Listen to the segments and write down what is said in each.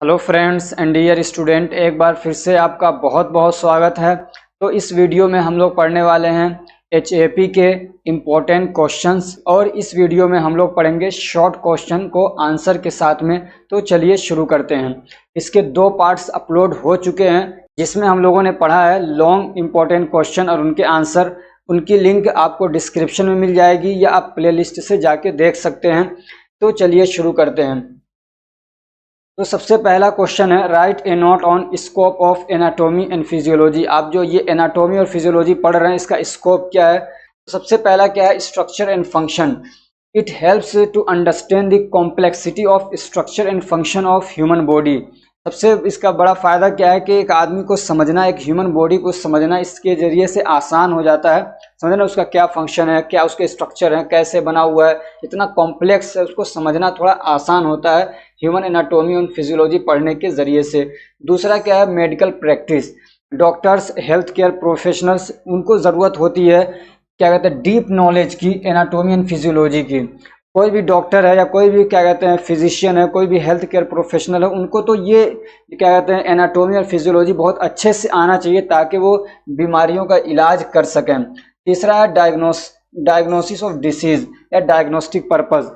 Hello friends and dear student, एक बार फिर से आपका बहुत बहुत स्वागत है। तो इस वीडियो में हम लोग पढ़ने वाले हैं HAP के इम्पोर्टेंट क्वेश्चंस और इस वीडियो में हम लोग पढ़ेंगे शॉर्ट क्वेश्चन को आंसर के साथ में। तो चलिए शुरू करते हैं। इसके 2 पार्ट्स अपलोड हो चुके हैं जिसमें हम लोगों ने पढ़ा है लॉन्ग इम्पोर्टेंट क्वेश्चन और उनके आंसर। उनकी लिंक आपको डिस्क्रिप्शन में मिल जाएगी या आप प्लेलिस्ट से जाके देख सकते हैं। तो चलिए शुरू करते हैं। तो सबसे पहला क्वेश्चन है, right A note on scope of anatomy and physiology. आप जो ये एनाटॉमी और फिजियोलॉजी पढ़ रहे हैं इसका स्कोप क्या है? तो सबसे पहला क्या है, structure and function. It helps to understand the complexity of structure and function of human body. सबसे इसका बड़ा फायदा क्या है कि एक आदमी को समझना, एक ह्यूमन बॉडी को समझना इसके जरिए से आसान हो जाता है। समझना उसका क्या फंक्शन है, क्या उसके स्ट्रक्चर है, कैसे बना हुआ है, इतना कॉम्प्लेक्स है, उसको समझना थोड़ा आसान होता है ह्यूमन एनाटॉमी और फिजियोलॉजी पढ़ने के जरिए से। दूसरा क्या है, medical practice. Doctors, health care professionals, उनको ज़रूरत होती है क्या कहते हैं, डीप नॉलेज की एनाटॉमी एंड फिजियोलॉजी की। कोई भी डॉक्टर है या कोई भी क्या कहते हैं फिजिशियन है, कोई भी हेल्थ केयर प्रोफेशनल है, उनको तो ये क्या कहते हैं एनाटॉमी और फिजियोलॉजी बहुत अच्छे से आना चाहिए ताकि वो बीमारियों का इलाज कर सकें। तीसरा है डायग्नोसिस ऑफ डिसीज या डायग्नोस्टिक पर्पस।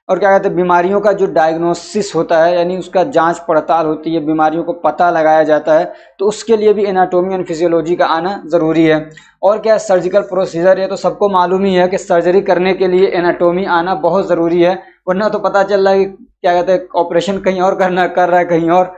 और क्या कहते हैं, बीमारियों का जो डायग्नोसिस होता है यानी उसका जांच पड़ताल होती है, बीमारियों को पता लगाया जाता है, तो उसके लिए भी एनाटॉमी एंड फिजियोलॉजी का आना ज़रूरी है। और क्या है, सर्जिकल प्रोसीजर। ये तो सबको मालूम ही है कि सर्जरी करने के लिए एनाटॉमी आना बहुत ज़रूरी है, वरना तो पता चल रहा है कि क्या कहते हैं ऑपरेशन कहीं और कर रहा है कहीं और,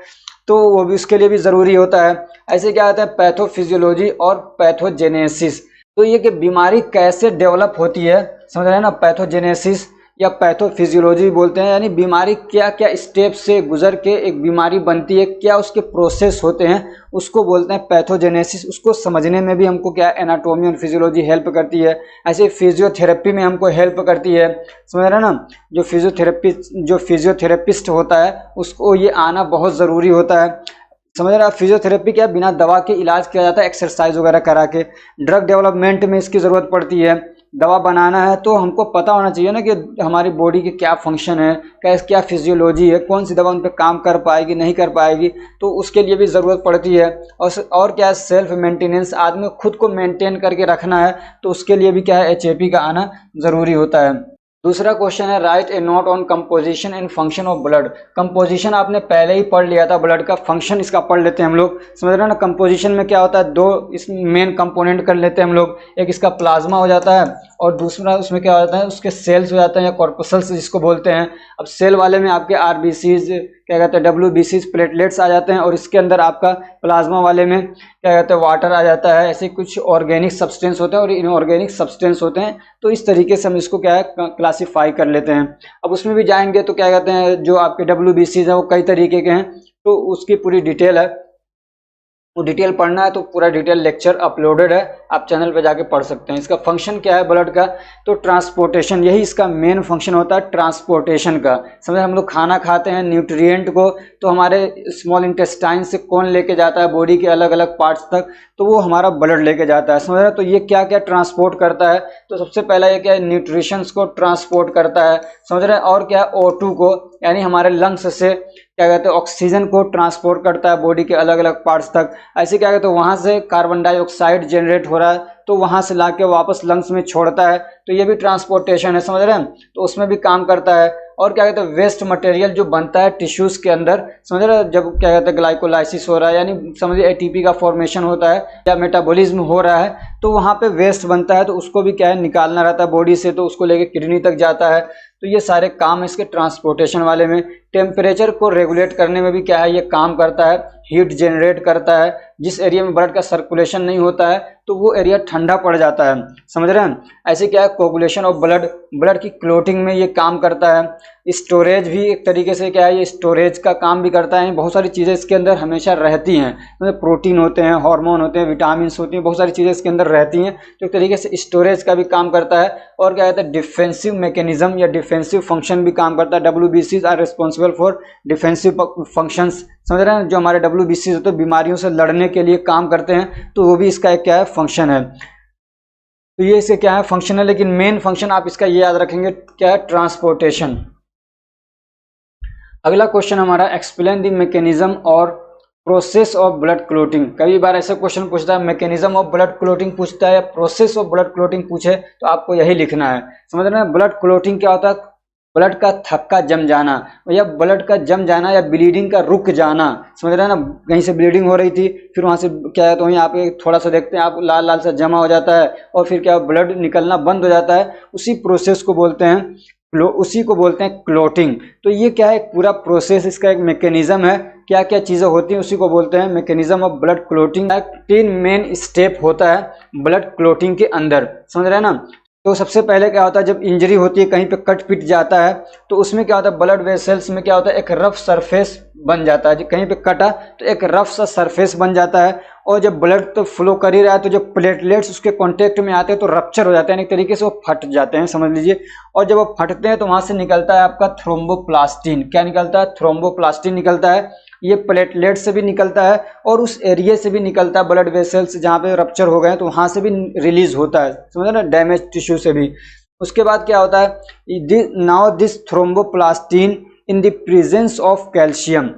तो वो भी उसके लिए भी ज़रूरी होता है। ऐसे क्या कहते हैं पैथोफिजियोलॉजी और पैथोजेनेसिस। तो ये कि बीमारी कैसे डेवलप होती है, समझ रहे हैं ना, पैथोजेनेसिस या पैथोफिजियोलॉजी बोलते हैं, यानी बीमारी क्या क्या स्टेप से गुजर के एक बीमारी बनती है, क्या उसके प्रोसेस होते हैं, उसको बोलते हैं पैथोजेनेसिस। उसको समझने में भी हमको क्या एनाटॉमी और फिजियोलॉजी हेल्प करती है। ऐसे फिजियोथेरेपी में हमको हेल्प करती है, समझ रहे हैं ना। जो फिजियोथेरेपिस्ट होता है उसको ये आना बहुत ज़रूरी होता है। समझ रहे हैं, फिजियोथेरेपी क्या बिना दवा के इलाज किया जाता है, एक्सरसाइज वगैरह करा के। ड्रग डेवलपमेंट में इसकी ज़रूरत पड़ती है। दवा बनाना है तो हमको पता होना चाहिए ना कि हमारी बॉडी के क्या फंक्शन है, क्या फिजियोलॉजी है, कौन सी दवा उन पर काम कर पाएगी नहीं कर पाएगी, तो उसके लिए भी ज़रूरत पड़ती है। और क्या है, सेल्फ मेंटेनेंस, आदमी खुद को मेंटेन करके रखना है, तो उसके लिए भी क्या है HAP का आना ज़रूरी होता है। दूसरा क्वेश्चन है, right A note on composition and function of blood. Composition आपने पहले ही पढ़ लिया था, ब्लड का फंक्शन इसका पढ़ लेते हैं हम लोग। समझ रहे हैं ना, कंपोजिशन में क्या होता है, 2 इस मेन कंपोनेंट कर लेते हैं हम लोग। एक इसका प्लाज्मा हो जाता है और दूसरा उसमें क्या होता है, उसके सेल्स हो जाते हैं या कॉर्पसल्स जिसको बोलते हैं। अब सेल वाले में आपके RBCs, क्या कहते हैं WBCs, प्लेटलेट्स आ जाते हैं, और इसके अंदर आपका प्लाज्मा वाले में क्या कहते हैं वाटर आ जाता है। ऐसे कुछ ऑर्गेनिक सब्सटेंस होते हैं और इनऑर्गेनिक सब्सटेंस होते हैं। तो इस तरीके से हम इसको क्या है क्लासीफाई कर लेते हैं। अब उसमें भी जाएंगे तो क्या कहते हैं, जो आपके WBCs हैं वो कई तरीके के हैं, तो उसकी पूरी डिटेल है। वो डिटेल पढ़ना है तो पूरा डिटेल लेक्चर अपलोडेड है, आप चैनल पे जाके पढ़ सकते हैं। इसका फंक्शन क्या है ब्लड का, तो ट्रांसपोर्टेशन, यही इसका मेन फंक्शन होता है, ट्रांसपोर्टेशन का। समझे, हम लोग खाना खाते हैं न्यूट्रिएंट को, तो हमारे स्मॉल इंटेस्टाइन से कौन लेके जाता है बॉडी के अलग अलग पार्ट्स तक, तो वो हमारा ब्लड लेके जाता है। समझ रहे, तो ये क्या क्या ट्रांसपोर्ट करता है, तो सबसे पहला ये क्या है, न्यूट्रिशंस को ट्रांसपोर्ट करता है। समझ रहे हैं, और क्या है, O2 को, यानी हमारे लंग्स से क्या कहते हैं ऑक्सीजन को ट्रांसपोर्ट करता है बॉडी के अलग अलग पार्ट्स तक। ऐसे क्या कहते हैं, वहां से कार्बन डाइऑक्साइड जनरेट हो रहा है तो वहां से लाके वापस लंग्स में छोड़ता है, तो ये भी ट्रांसपोर्टेशन है। समझ रहे हैं, तो उसमें भी काम करता है। और क्या कहते हैं, वेस्ट मटेरियल जो बनता है टिश्यूज के अंदर, समझ रहे हैं, जब क्या कहते हैं ग्लाइकोलाइसिस हो रहा है, यानी समझिए ATP का फॉर्मेशन होता है या मेटाबॉलिज्म हो रहा है, तो वहां पे वेस्ट बनता है, तो उसको भी क्या है निकालना रहता है बॉडी से, तो उसको लेके किडनी तक जाता है। तो ये सारे काम इसके ट्रांसपोर्टेशन वाले में। टेम्परेचर को रेगुलेट करने में भी क्या है ये काम करता है, हीट जनरेट करता है। जिस एरिया में ब्लड का सर्कुलेशन नहीं होता है तो वो एरिया ठंडा पड़ जाता है। समझ रहे हैं, ऐसे क्या है, कोगुलेशन ऑफ ब्लड, ब्लड की क्लोटिंग में ये काम करता है। स्टोरेज भी एक तरीके से क्या है, ये स्टोरेज का काम भी करता है। बहुत सारी चीज़ें इसके अंदर हमेशा रहती हैं, मतलब प्रोटीन होते हैं, हार्मोन होते हैं, विटामिन होती हैं, बहुत सारी चीज़ें इसके अंदर रहती हैं, तो एक तरीके से स्टोरेज का भी काम करता है। और क्या कहते हैं, डिफेंसिव मैकेनिज्म या डिफेंसिव फंक्शन भी काम करता है। WBCs are responsible for defensive functions. समझ रहे हैं, जो हमारे WBCs होते हैं बीमारियों से लड़ने के लिए काम करते हैं, तो वो भी इसका एक क्या है फंक्शन है। तो ये इसके क्या है फंक्शन है, लेकिन मेन फंक्शन आप इसका ये याद रखेंगे क्या है, ट्रांसपोर्टेशन। अगला क्वेश्चन हमारा एक्सप्लेन द मैकेनिज्म और प्रोसेस ऑफ ब्लड क्लोटिंग। कई बार ऐसा क्वेश्चन पूछता है, मैकेनिज्म ऑफ ब्लड क्लोटिंग पूछता है या प्रोसेस ऑफ ब्लड क्लोटिंग पूछे तो आपको यही लिखना है। समझ रहे हैं, ब्लड क्लोटिंग क्या होता है? ब्लड का थक्का जम जाना, या ब्लड का जम जाना या ब्लीडिंग का रुक जाना। समझ रहे हैं ना, कहीं से ब्लीडिंग हो रही थी, फिर वहां से क्या है तो यहाँ पे थोड़ा सा देखते हैं आप, लाल लाल सा जमा हो जाता है और फिर क्या ब्लड निकलना बंद हो जाता है, उसी प्रोसेस को बोलते हैं उसी को बोलते हैं क्लोटिंग। तो ये क्या है, पूरा प्रोसेस, इसका एक मैकेनिज्म है, क्या क्या चीजें होती हैं उसी को बोलते हैं mechanism of blood clotting. 3 main step होता है ब्लड क्लोटिंग के अंदर। समझ रहे हैं ना। तो सबसे पहले क्या होता है, जब इंजरी होती है, कहीं पे कट पिट जाता है, तो उसमें क्या होता है, ब्लड वेसल्स में क्या होता है, एक रफ सरफेस बन जाता है। कहीं पे कटा तो एक रफ सा सरफेस बन जाता है, और जब ब्लड तो फ्लो कर ही रहा है तो जब प्लेटलेट्स उसके कांटेक्ट में आते हैं तो रप्चर हो जाते हैं, एक तरीके से वो फट जाते हैं, समझ लीजिए। और जब वो फटते हैं तो वहां से निकलता है आपका थ्रोम्बोप्लास्टिन। क्या निकलता है? थ्रोम्बोप्लास्टिन निकलता है। ये प्लेटलेट से भी निकलता है और उस एरिया से भी निकलता है, ब्लड वेसल्स जहाँ पे रप्चर हो गए तो वहां से भी रिलीज होता है, समझ ना, डैमेज टिश्यू से भी। उसके बाद क्या होता है, now this thromboplastin in the presence of calcium,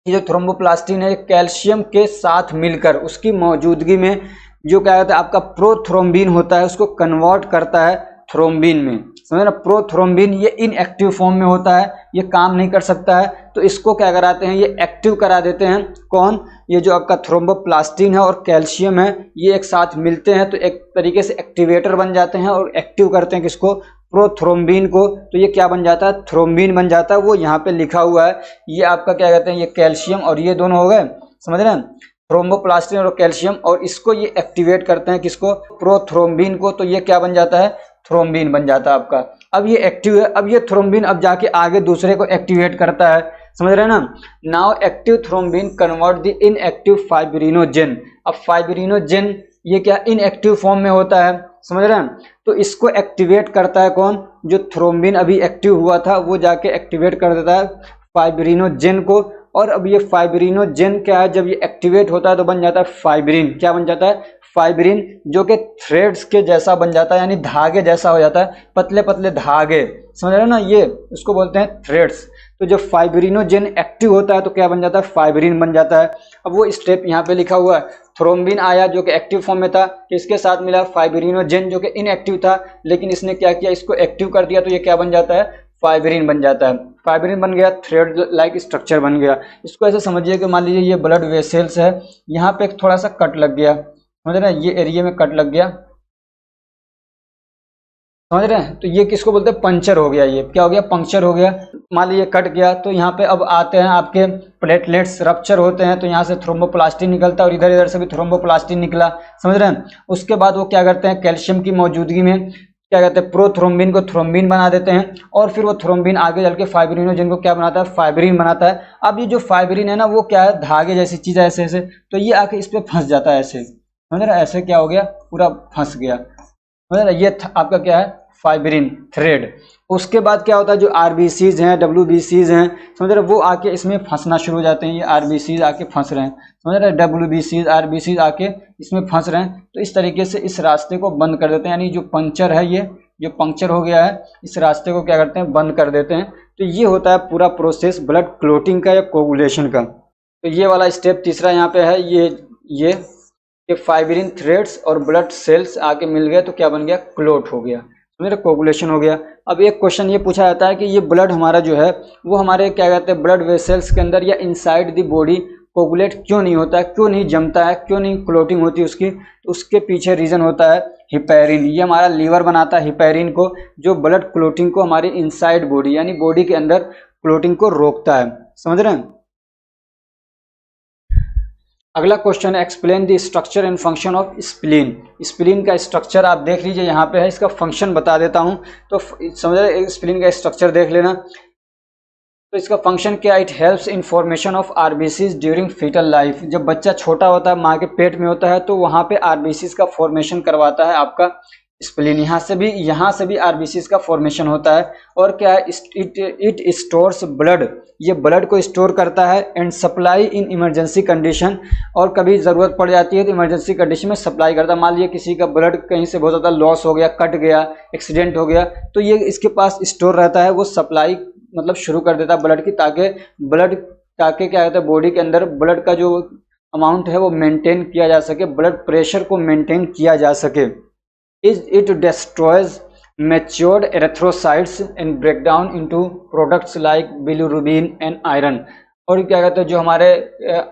ये जो थ्रोम्बोप्लास्टिन है कैल्शियम के साथ मिलकर उसकी मौजूदगी में जो क्या होता है आपका प्रोथ्रोम्बिन होता है, उसको कन्वर्ट करता है थ्रोम्बिन में। समझे ना, प्रोथ्रोम्बिन ये इनएक्टिव फॉर्म में होता है, ये काम नहीं कर सकता है, तो इसको क्या कराते हैं, ये एक्टिव करा देते हैं। कौन? ये जो आपका थ्रोम्बोप्लास्टिन है और कैल्शियम है, ये एक साथ मिलते हैं तो एक तरीके से एक्टिवेटर बन जाते हैं और एक्टिव करते हैं किसको? प्रोथ्रोम्बिन को। तो ये क्या बन जाता है? थ्रोम्बिन बन जाता है। वो यहाँ पे लिखा हुआ है, ये आपका क्या कहते हैं, ये कैल्शियम और ये दोनों हो गए, समझ रहे हैं, थ्रोम्बोप्लास्टिन और कैल्शियम, और इसको ये एक्टिवेट करते हैं किसको? प्रोथ्रोम्बिन को। तो ये क्या बन जाता है? थ्रोम्बिन बन जाता है आपका। अब ये एक्टिव है, अब ये थ्रोम्बिन अब जाके आगे दूसरे को एक्टिवेट करता है, समझ रहे हैं ना। Now active thrombin convert the inactive fibrinogen. अब फाइब्रिनोजेन ये क्या इनएक्टिव फॉर्म में होता है, समझ रहे हैं, तो इसको एक्टिवेट करता है कौन? जो थ्रोम्बिन अभी एक्टिव हुआ था वो जाके एक्टिवेट कर देता है फाइब्रिनोजेन को। और अब ये फाइब्रिनोजेन क्या है, जब ये एक्टिवेट होता है तो बन जाता है फाइब्रिन। क्या बन जाता है? फाइब्रिन, जो कि थ्रेड्स के जैसा बन जाता है, यानी धागे जैसा हो जाता है, पतले पतले धागे, समझ रहे हो ना, ये उसको बोलते हैं थ्रेड्स। तो जब फाइब्रिनोजेन एक्टिव होता है तो क्या बन जाता है? फाइब्रिन बन जाता है। अब वो स्टेप यहाँ पे लिखा हुआ है, थ्रोम्बिन आया जो कि एक्टिव फॉर्म में था, किसके साथ मिला? फाइब्रिनोजेन जो कि इनएक्टिव था, लेकिन इसने क्या किया, इसको एक्टिव कर दिया, तो ये क्या बन जाता है? फाइब्रिन बन जाता है। फाइब्रिन बन गया, थ्रेड लाइक स्ट्रक्चर बन गया। इसको ऐसे समझिए कि मान लीजिए ये ब्लड वेसल्स है, यहाँ पे एक थोड़ा सा कट लग गया, समझ रहे हैं, ये एरिया में कट लग गया, समझ रहे हैं, तो ये किसको बोलते हैं? पंचर हो गया। ये क्या हो गया? पंक्चर हो गया। मान लीजिए कट गया, तो यहाँ पे अब आते हैं आपके प्लेटलेट्स, रप्चर होते हैं, तो यहाँ से थ्रोम्बोप्लास्टिन निकलता है और इधर इधर से भी थ्रोम्बोप्लास्टिन निकला, समझ रहे हैं। उसके बाद वो क्या करते हैं, कैल्शियम की मौजूदगी में क्या कहते हैं, प्रोथ्रोम्बिन को थ्रोम्बिन बना देते हैं, और फिर वो थ्रोम्बिन आगे चल के फाइब्रिनोजेन को क्या बनाता है? फाइब्रिन बनाता है। अब ये जो फाइब्रिन है ना, वो क्या है? धागे जैसी चीज है, ऐसे ऐसे, तो ये आके इस पे फंस जाता है, ऐसे, समझ रहे हैं, ऐसे क्या हो गया, पूरा फंस गया, समझ रहे हैं, ये आपका क्या है? Fibrin thread. उसके बाद क्या होता है, जो आरबीसीज हैं, डब्ल्यूबीसीज हैं, समझ रहे, वो आके इसमें फंसना शुरू हो जाते हैं। ये आरबीसीज आके फंस रहे हैं, समझ रहे, डब्ल्यूबीसीज आरबीसीज आके इसमें फंस रहे हैं, तो इस तरीके से इस रास्ते को बंद कर देते हैं। यानी जो पंक्चर है, ये जो पंक्चर हो गया है, इस रास्ते को क्या करते हैं? बंद कर देते हैं। तो ये होता है पूरा प्रोसेस ब्लड क्लोटिंग का या कोगुलेशन का। तो ये वाला स्टेप तीसरा यहाँ पे है, ये फाइब्रिन थ्रेड्स और ब्लड सेल्स आके मिल गए तो क्या बन गया? क्लोट हो गया, मेरा कोगुलेशन हो गया। अब एक क्वेश्चन ये पूछा जाता है कि ये ब्लड हमारा जो है वो हमारे क्या कहते हैं, ब्लड वेसल्स के अंदर या इनसाइड द बॉडी कोगुलेट क्यों नहीं होता है, क्यों नहीं जमता है, क्यों नहीं क्लोटिंग होती उसकी? तो उसके पीछे रीजन होता है हिपैरिन। ये हमारा लीवर बनाता है हिपैरिन को, जो ब्लड क्लोटिंग को हमारी इनसाइड बॉडी यानी बॉडी के अंदर क्लोटिंग को रोकता है, समझ रहे हैं। अगला क्वेश्चन है, explain the structure and function of spleen. Spleen का स्ट्रक्चर आप देख लीजिए, यहाँ पे है, इसका फंक्शन बता देता हूँ, तो समझ रहे, स्प्लीन का स्ट्रक्चर देख लेना। तो इसका फंक्शन क्या? It helps in formation of RBCs during foetal life. जब बच्चा छोटा होता है, माँ के पेट में होता है, तो वहाँ पे आरबीसीज का फॉर्मेशन करवाता है आपका स्प्लीन। यहाँ से भी आरबीसीज का फॉर्मेशन होता है। और क्या है, इट स्टोर्स ब्लड, ये ब्लड को स्टोर करता है, and supply in emergency condition, और कभी ज़रूरत पड़ जाती है तो इमरजेंसी कंडीशन में सप्लाई करता है। मान लीजिए किसी का ब्लड कहीं से बहुत ज़्यादा लॉस हो गया, कट गया, एक्सीडेंट हो गया, तो ये इसके पास स्टोर रहता है, वो सप्लाई मतलब शुरू कर देता है ब्लड की, ताकि क्या कहते हैं बॉडी के अंदर ब्लड का जो अमाउंट है वो मेंटेन किया जा सके, ब्लड प्रेशर को मेंटेन किया जा सके। It destroys matured erythrocytes and break down into products like bilirubin and iron। और क्या कहते हैं जो हमारे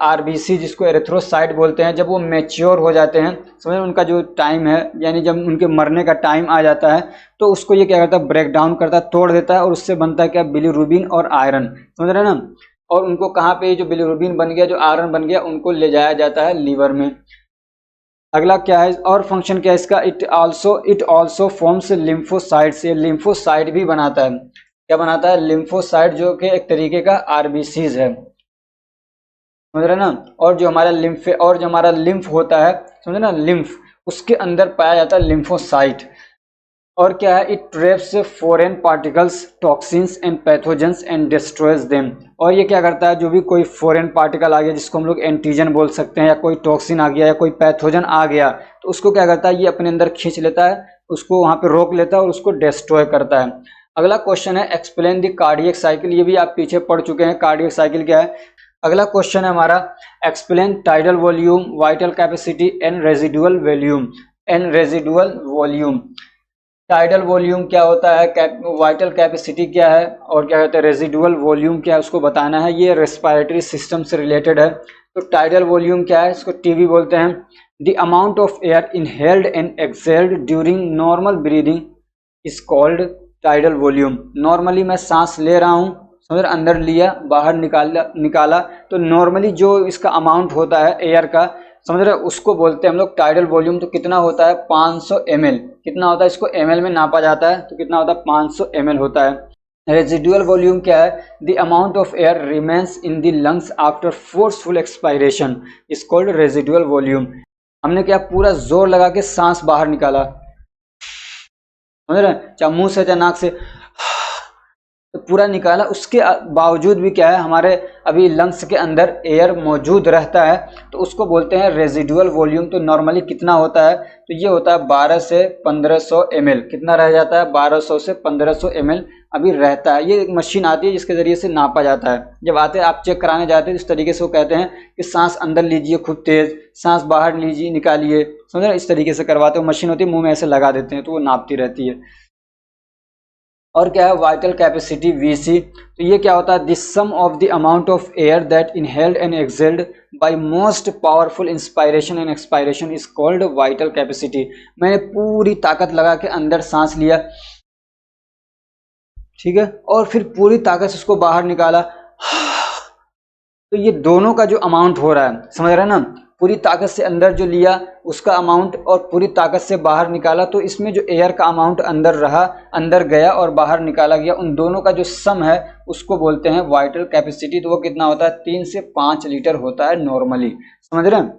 आरबीसी जिसको एरिथ्रोसाइट बोलते हैं, जब वो मैच्योर हो जाते हैं, समझ उनका जो टाइम है यानी जब उनके मरने का टाइम आ जाता है, तो उसको ये क्या करता है ब्रेक डाउन करता है, तोड़ देता है, और उससे बनता है क्या बिलिरुबिन और आयरन, समझ रहे हैं ना। और उनको कहाँ पे जो बिलिरुबिन बन गया, जो आयरन बन गया, उनको ले जाया जाता है लीवर में। अगला क्या है और फंक्शन क्या है इसका, इट आल्सो फॉर्म्स लिम्फोसाइट्स, ये लिम्फोसाइट भी बनाता है। क्या बनाता है, लिम्फोसाइट, जो कि एक तरीके का आरबीसीज है, समझ रहे ना। और जो हमारा लिम्फ होता है, समझे ना, लिम्फ, उसके अंदर पाया जाता है लिम्फोसाइट। और क्या है, it traps foreign particles, toxins and pathogens and destroys them. और ये क्या करता है, जो भी कोई फॉरेन पार्टिकल आ गया जिसको हम लोग एंटीजन बोल सकते हैं, या कोई टॉक्सिन आ गया या कोई पैथोजन आ गया, तो उसको क्या करता है, ये अपने अंदर खींच लेता है, उसको वहाँ पे रोक लेता है और उसको डिस्ट्रॉय करता है। अगला क्वेश्चन है एक्सप्लेन द कार्डियक साइकिल, ये भी आप पीछे पढ़ चुके हैं कार्डियक साइकिल क्या है। अगला क्वेश्चन है हमारा explain tidal volume, vital capacity and residual volume. Tidal volume क्या होता है, वाइटल कैपेसिटी क्या है, और क्या कहते हैं रेजिडुअल वॉल्यूम क्या है, उसको बताना है। ये रेस्पिरेटरी सिस्टम से रिलेटेड है। तो टाइडल वॉल्यूम क्या है, इसको टीवी बोलते हैं। The amount of air inhaled and exhaled during normal breathing is called tidal volume. Normally मैं सांस ले रहा हूँ, समझ, अंदर लिया बाहर निकाला, तो नॉर्मली जो इसका अमाउंट होता है एयर का, समझ रहे, उसको बोलते हैं हम लोग टाइडल वॉल्यूम। तो कितना होता है 500 ml, कितना होता है, इसको ml में नापा जाता है, तो कितना होता है 500 ml होता है। रेजिडुअल वॉल्यूम क्या है, the amount of air remains in the lungs after forceful expiration is called residual volume. हमने क्या पूरा जोर लगा के सांस बाहर निकाला, समझ रहे, चाहे मुंह से चाहे नाक से, तो पूरा निकाला, उसके बावजूद भी क्या है हमारे अभी लंग्स के अंदर एयर मौजूद रहता है, तो उसको बोलते हैं रेजिडुअल वॉल्यूम। तो नॉर्मली कितना होता है, तो ये होता है 12 से 1500 ml। कितना रह जाता है, 1200 से 1500 ml अभी रहता है। ये एक मशीन आती है जिसके जरिए से नापा जाता है। जब आते हैं आप चेक कराने जाते हैं, इस तरीके से वो कहते हैं कि सांस अंदर लीजिए खूब तेज, सांस बाहर लीजिए निकालिए, समझ रहे, इस तरीके से करवाते हो। मशीन होती है, मुंह में ऐसे लगा देते हैं तो वो नापती रहती है। और क्या है वाइटल कैपेसिटी वीसी, तो ये क्या होता है, the sum of the amount of air that inhaled and exhaled by most powerful inspiration and expiration is called vital capacity. मैंने पूरी ताकत लगा के अंदर सांस लिया, ठीक है, और फिर पूरी ताकत से उसको बाहर निकाला, तो ये दोनों का जो अमाउंट हो रहा है, समझ रहे हैं ना, पूरी ताकत से अंदर जो लिया उसका अमाउंट और पूरी ताकत से बाहर निकाला, तो इसमें जो एयर का अमाउंट अंदर रहा, अंदर गया और बाहर निकाला गया, उन दोनों का जो सम है उसको बोलते हैं वाइटल कैपेसिटी। तो वो कितना होता है, 3 से 5 लीटर होता है नॉर्मली, समझ रहे हैं।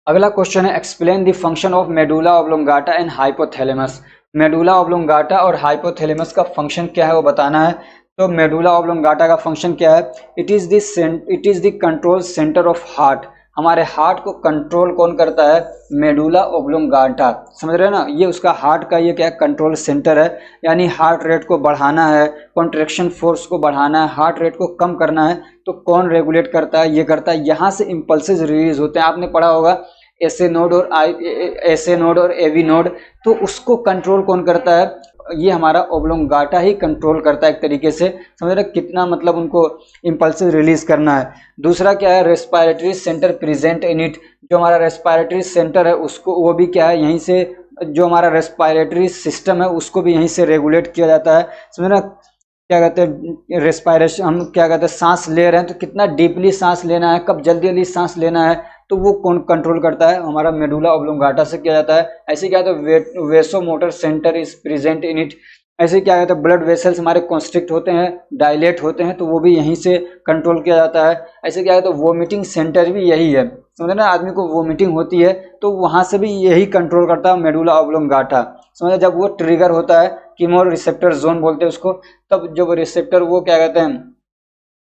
अगला क्वेश्चन है explain the function of medulla oblongata and hypothalamus. Medulla oblongata और हाइपोथैलेमस का फंक्शन क्या है वो बताना है। तो मेडुला ऑब्लोंगाटा का फंक्शन क्या है, it is the control centre of heart. हमारे हार्ट को कंट्रोल कौन करता है, मेडुला ऑब्लोंगाटा, समझ रहे हैं ना। ये उसका हार्ट का ये क्या कंट्रोल सेंटर है, यानी हार्ट रेट को बढ़ाना है, कॉन्ट्रैक्शन फोर्स को बढ़ाना है, हार्ट रेट को कम करना है, तो कौन रेगुलेट करता है, ये करता है। यहाँ से इम्पल्सेस रिलीज होते हैं, आपने पढ़ा होगा एसए नोड और एवी नोड, तो उसको कंट्रोल कौन करता है, ये हमारा ओब्लोंगाटा ही कंट्रोल करता है एक तरीके से, समझ रहे कितना मतलब उनको इम्पल्सिव रिलीज करना है। दूसरा क्या है, respiratory centre present in it. जो हमारा रेस्पिरेटरी सेंटर है उसको, वो भी क्या है यहीं से, जो हमारा रेस्पिरेटरी सिस्टम है उसको भी यहीं से रेगुलेट किया जाता है, समझ रहे। क्या कहते हैं रेस्पिरेशन, हम क्या कहते हैं सांस ले रहे हैं तो कितना डीपली सांस लेना है, कब जल्दी जल्दी सांस लेना है, तो वो कौन कंट्रोल करता है, हमारा मेडुला ऑब्लोंगाटा से किया जाता है। ऐसे क्या कहते हैं vasomotor centre is present in it. ऐसे क्या कहते हैं ब्लड वेसल्स हमारे कॉन्स्ट्रिक्ट होते हैं, डायलेट होते हैं, तो वो भी यहीं से कंट्रोल किया जाता है। ऐसे क्या कहते हैं वोमिटिंग सेंटर भी यही है, समझे ना, आदमी को वोमिटिंग होती है तो वहाँ से भी यही कंट्रोल करता है मेडुला ऑब्लोंगाटा, समझे। जब वो ट्रिगर होता है कीमो रिसेप्टर जोन बोलते हैं उसको, तब जब रिसेप्टर वो क्या कहते हैं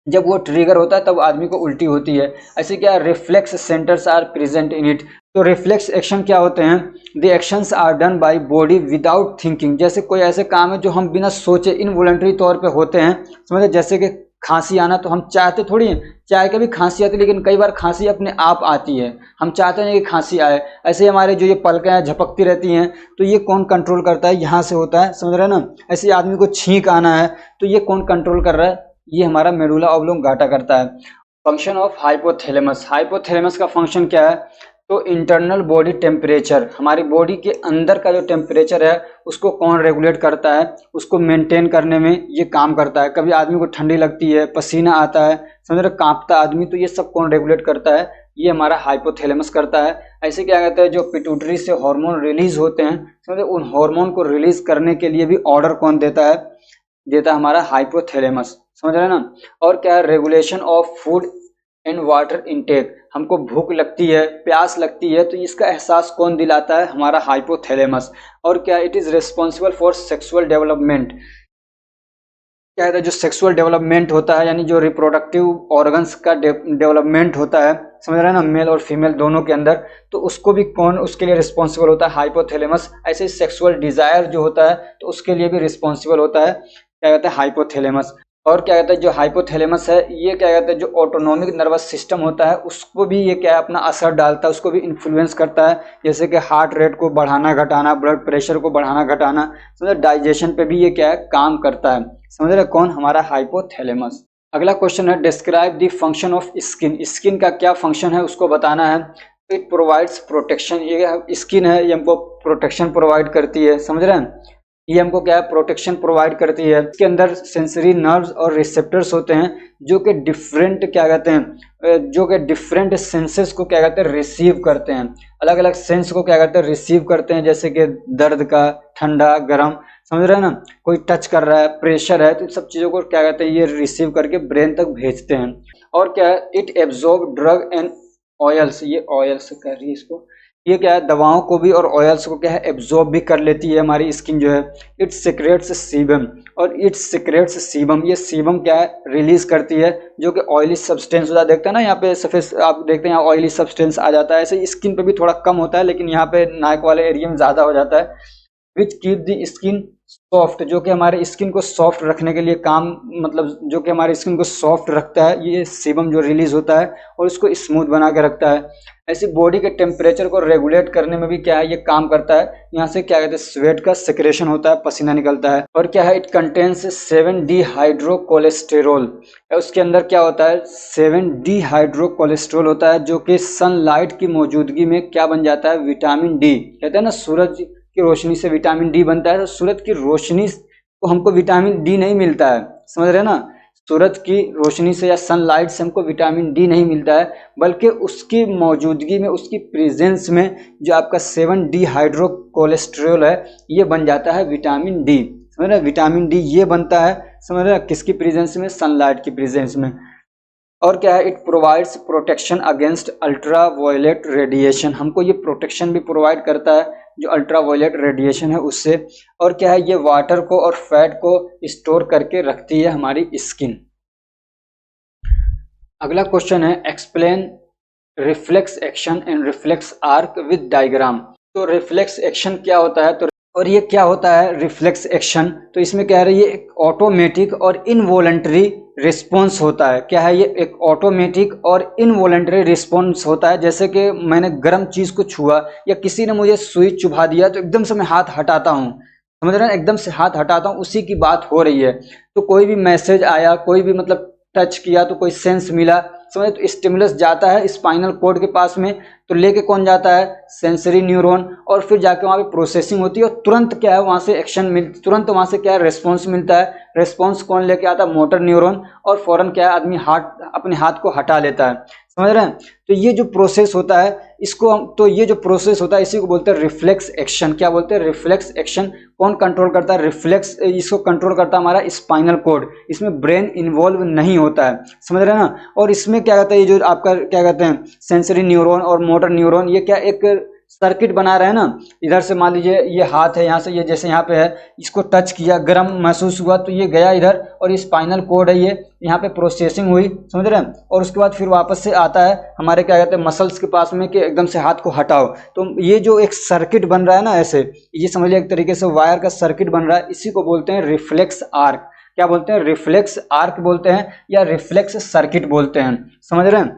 जब वो ट्रिगर होता है तब आदमी को उल्टी होती है। ऐसे क्या reflex centres are present in it. तो रिफ्लेक्स एक्शन क्या होते हैं? The actions are done by body without thinking. जैसे कोई ऐसे काम है जो हम बिना सोचे इनवॉलंटरी तौर पे होते हैं, समझे? जैसे कि खांसी आना, तो हम चाहते थोड़ी हैं, चाह के भी खांसी आती है, लेकिन कई बार खांसी अपने आप आती है, हम चाहते नहीं कि खांसी आए। ऐसे हमारे जो ये पलकें हैं झपकती रहती हैं, तो ये कौन कंट्रोल करता है? यहाँ से होता है, समझ रहे हैं ना। ऐसे आदमी को छींक आना है, तो ये कौन कंट्रोल कर रहा है? ये हमारा मेडुला ऑब्लोंगाटा करता है। Function of hypothalamus. हाइपोथैलेमस का फंक्शन क्या है? तो इंटरनल बॉडी टेम्परेचर, हमारी बॉडी के अंदर का जो टेम्परेचर है उसको कौन रेगुलेट करता है? उसको मेंटेन करने में ये काम करता है। कभी आदमी को ठंडी लगती है, पसीना आता है, समझ रहे, कांपता आदमी, तो ये सब कौन रेगुलेट करता है? ये हमारा हाइपोथैलेमस करता है। ऐसे क्या कहते हैं, जो पिट्यूटरी से हार्मोन रिलीज होते हैं, समझे, उन हार्मोन को रिलीज करने के लिए भी ऑर्डर कौन देता है? देता है हमारा हाइपोथैलेमस, समझ रहे हैं ना। और क्या है? Regulation of food and water intake. हमको भूख लगती है, प्यास लगती है, तो इसका एहसास कौन दिलाता है? हमारा हाइपोथैलेमस। और क्या? It is responsible for sexual development. क्या है? जो सेक्सुअल डेवलपमेंट होता है, यानी जो रिप्रोडक्टिव ऑर्गन्स का डेवलपमेंट होता है, समझ रहे हैं ना, मेल और फीमेल दोनों के अंदर, तो उसको भी कौन उसके लिए रिस्पॉन्सिबल होता है? हाइपोथैलेमस। ऐसे सेक्सुअल डिजायर जो होता है, तो उसके लिए भी रिस्पॉन्सिबल होता है, क्या कहते हैं? हाइपोथैलेमस। और क्या कहते हैं, जो हाइपोथैलेमस है, ये क्या कहते हैं, जो ऑटोनॉमिक नर्वस सिस्टम होता है उसको भी ये क्या है, अपना असर डालता है, उसको भी इन्फ्लुएंस करता है। जैसे कि हार्ट रेट को बढ़ाना घटाना, ब्लड प्रेशर को बढ़ाना घटाना, समझे, डाइजेशन पे भी ये क्या है, काम करता है। समझ रहे कौन? हमारा हाइपोथैलेमस। अगला क्वेश्चन है, describe the function of skin. Skin का क्या फंक्शन है उसको बताना है। It provides protection. ये स्किन है, ये हमको प्रोटेक्शन प्रोवाइड करती है, समझ रहे हैं, ये हमको क्या है, प्रोटेक्शन प्रोवाइड करती है। इसके अंदर सेंसरी नर्व्स और रिसेप्टर्स होते हैं जो कि डिफरेंट क्या कहते हैं, जो कि डिफरेंट सेंसेस को क्या कहते हैं, रिसीव करते हैं। अलग अलग सेंस को क्या कहते हैं, रिसीव करते हैं। जैसे कि दर्द का, ठंडा, गर्म, समझ रहे हैं ना, कोई टच कर रहा है, प्रेशर है, तो सब चीज़ों को क्या कहते हैं, ये रिसीव करके ब्रेन तक भेजते हैं। और क्या है, it absorb drug and oils. ये ऑयल्स कर रही है इसको, ये क्या है, दवाओं को भी और ऑयल्स को क्या है, एब्जॉर्ब भी कर लेती है हमारी स्किन जो है। It secretes sebum. और इट सिक्रेट्स सीबम, ये सीबम क्या है, रिलीज करती है, जो कि ऑयली सब्सटेंस होता है। देखते हैं ना यहाँ पे सफेद, आप देखते हैं यहाँ ऑयली सब्सटेंस आ जाता है। ऐसे स्किन पे भी थोड़ा कम होता है, लेकिन यहाँ पे नाक वाले एरिया में ज़्यादा हो जाता है। Which keep the skin soft, जो कि हमारे स्किन को सॉफ्ट रखने के लिए काम, मतलब जो कि हमारे स्किन को सॉफ्ट रखता है, ये सीबम जो रिलीज होता है और इसको स्मूथ बना के रखता है। ऐसी बॉडी के टेम्परेचर को रेगुलेट करने में भी क्या है, ये काम करता है। यहाँ से क्या कहते हैं, स्वेट का सिक्रेशन होता है, पसीना निकलता है। और क्या है, इट कंटेन्स 7D हाइड्रोकोलेस्टेरोल। उसके अंदर क्या होता है, 7D हाइड्रोकोलेस्टेरोल होता है, जो कि सनलाइट की मौजूदगी में क्या बन जाता है, विटामिन डी। कहते हैं ना, सूरज की रोशनी से विटामिन डी बनता है, तो सूरज की रोशनी को हमको विटामिन डी नहीं मिलता है, समझ रहे हैं ना। सूरज की रोशनी से या सनलाइट से हमको विटामिन डी नहीं मिलता है, बल्कि उसकी मौजूदगी में, उसकी प्रेजेंस में जो आपका 7D हाइड्रोकोलेस्टेरोल है, ये बन जाता है विटामिन डी। समझ रहे, विटामिन डी ये बनता है, समझ रहे, किसकी प्रेजेंस में, सनलाइट की प्रेजेंस में। और क्या है, it provides protection against ultra violet radiation. हमको ये प्रोटेक्शन भी प्रोवाइड करता है जो अल्ट्रा वायलेट रेडिएशन है उससे। और क्या है, ये वाटर को और फैट को स्टोर करके रखती है हमारी स्किन। अगला क्वेश्चन है, explain reflex action and reflex arc with diagram. तो रिफ्लेक्स एक्शन क्या होता है, तो और ये क्या होता है रिफ्लेक्स एक्शन, तो इसमें क्या है, ये एक ऑटोमेटिक और इनवॉलंटरी रिस्पॉन्स होता है। क्या है, ये एक ऑटोमेटिक और इनवॉलंटरी रिस्पॉन्स होता है। जैसे कि मैंने गर्म चीज़ को छुआ या किसी ने मुझे सुई चुभा दिया, तो एकदम से मैं हाथ हटाता हूँ, समझ रहे हैं, एकदम से हाथ हटाता हूँ, उसी की बात हो रही है। तो कोई भी मैसेज आया, कोई भी मतलब टच किया, तो कोई सेंस मिला, समझे, तो स्टिमुलस जाता है स्पाइनल कोड के पास में, तो लेके कौन जाता है, सेंसरी न्यूरॉन, और फिर जाके वहाँ पे प्रोसेसिंग होती है, और तुरंत क्या है, वहाँ से एक्शन तुरंत वहाँ से क्या है, रेस्पॉन्स मिलता है। रेस्पॉन्स कौन लेके आता है, मोटर न्यूरॉन, और फौरन क्या है, आदमी अपने हाथ को हटा लेता है, समझ रहे हैं। तो ये जो प्रोसेस होता है, ये जो प्रोसेस होता है, इसी को बोलते हैं रिफ्लेक्स एक्शन। क्या बोलते हैं, रिफ्लेक्स एक्शन। कौन कंट्रोल करता है, रिफ्लेक्स, इसको कंट्रोल करता है हमारा स्पाइनल कोड। इसमें ब्रेन इन्वॉल्व नहीं होता है, समझ रहे हैं ना। और इसमें क्या कहते हैं, ये जो आपका क्या कहते हैं, सेंसरी न्यूरॉन और मोटर न्यूरॉन, ये क्या एक सर्किट बना रहे हैं ना, इधर से मान लीजिए ये हाथ है, यहाँ से ये जैसे यहाँ पे है, इसको टच किया, गर्म महसूस हुआ तो ये गया इधर, और ये स्पाइनल कोड है, ये यहाँ पे प्रोसेसिंग हुई, समझ रहे हैं, और उसके बाद फिर वापस से आता है हमारे क्या कहते हैं मसल्स के पास में कि एकदम से हाथ को हटाओ। तो ये जो एक सर्किट बन रहा है ना, ऐसे ये समझ लिया एक तरीके से वायर का सर्किट बन रहा है, इसी को बोलते हैं रिफ्लेक्स आर्क। क्या बोलते हैं? रिफ्लेक्स आर्क बोलते हैं या रिफ्लेक्स सर्किट बोलते हैं, समझ रहे हैं।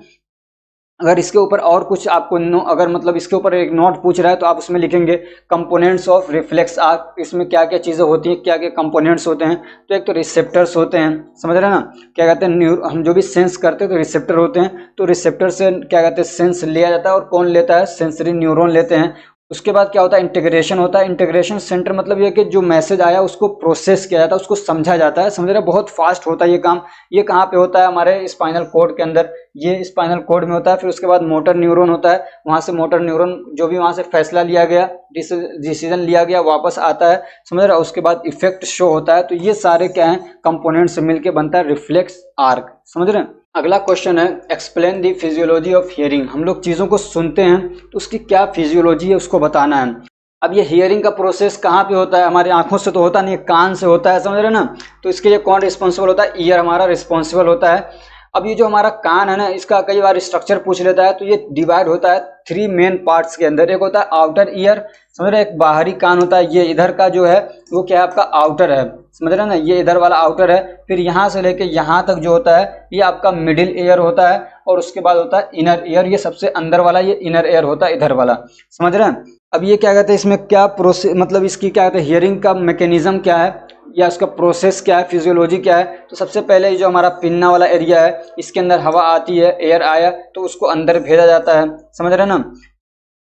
अगर इसके ऊपर और कुछ आपको अगर मतलब इसके ऊपर एक नोट पूछ रहा है तो आप उसमें लिखेंगे कंपोनेंट्स ऑफ रिफ्लेक्स आर्क, इसमें क्या क्या चीज़ें होती हैं, क्या क्या कंपोनेंट्स होते हैं। तो एक तो रिसेप्टर्स होते हैं, समझ रहे हैं ना, क्या कहते हैं हम जो भी सेंस करते हैं तो रिसेप्टर होते हैं, तो रिसेप्टर से क्या कहते हैं सेंस लिया जाता है, और कौन लेता है? सेंसरी न्यूरॉन लेते हैं। उसके बाद क्या होता है? इंटीग्रेशन होता है। इंटीग्रेशन सेंटर मतलब ये कि जो मैसेज आया उसको प्रोसेस किया जाता है, उसको समझा जाता है, समझ रहे हैं, बहुत फास्ट होता है ये काम। ये कहाँ पे होता है? हमारे स्पाइनल कोड के अंदर, ये स्पाइनल कोड में होता है। फिर उसके बाद मोटर न्यूरॉन होता है, वहां से मोटर न्यूरॉन जो भी वहां से फैसला लिया गया, डिसीजन लिया गया, वापस आता है, समझ रहे हैं। उसके बाद इफेक्ट शो होता है। तो ये सारे क्या है? कंपोनेंट्स मिलकर बनता है रिफ्लेक्स आर्क, समझ रहे हैं। अगला क्वेश्चन है explain the physiology of hearing. हम लोग चीज़ों को सुनते हैं तो उसकी क्या फिजियोलॉजी है उसको बताना है। अब ये हियरिंग का प्रोसेस कहाँ पे होता है? हमारी आंखों से तो होता नहीं, कान से होता है, समझ रहे हैं ना। तो इसके लिए कौन रिस्पॉन्सिबल होता है? ईयर हमारा रिस्पॉन्सिबल होता है। अब ये जो हमारा कान है ना, इसका कई बार स्ट्रक्चर पूछ लेता है, तो ये डिवाइड होता है 3 मेन पार्ट्स के अंदर। एक होता है आउटर ईयर, समझ रहे हैं, एक बाहरी कान होता है, ये इधर का जो है वो क्या है? आपका आउटर है, समझ रहे हैं ना, ये इधर वाला आउटर है। फिर यहाँ से लेके यहाँ तक जो होता है ये आपका मिडिल ईयर होता है, और उसके बाद होता है इनर ईयर, ये सबसे अंदर वाला ये इनर ईयर होता है, इधर वाला, समझ रहे हैं। अब ये क्या कहते हैं, इसमें क्या प्रोसेस, मतलब इसकी क्या कहते हैं, हियरिंग का मैकेनिज्म क्या है या उसका प्रोसेस क्या है, फिजियोलॉजी क्या है। तो सबसे पहले ये जो हमारा पिन्ना वाला एरिया है, इसके अंदर हवा आती है, एयर आया तो उसको अंदर भेजा जाता है, समझ रहे हैं ना।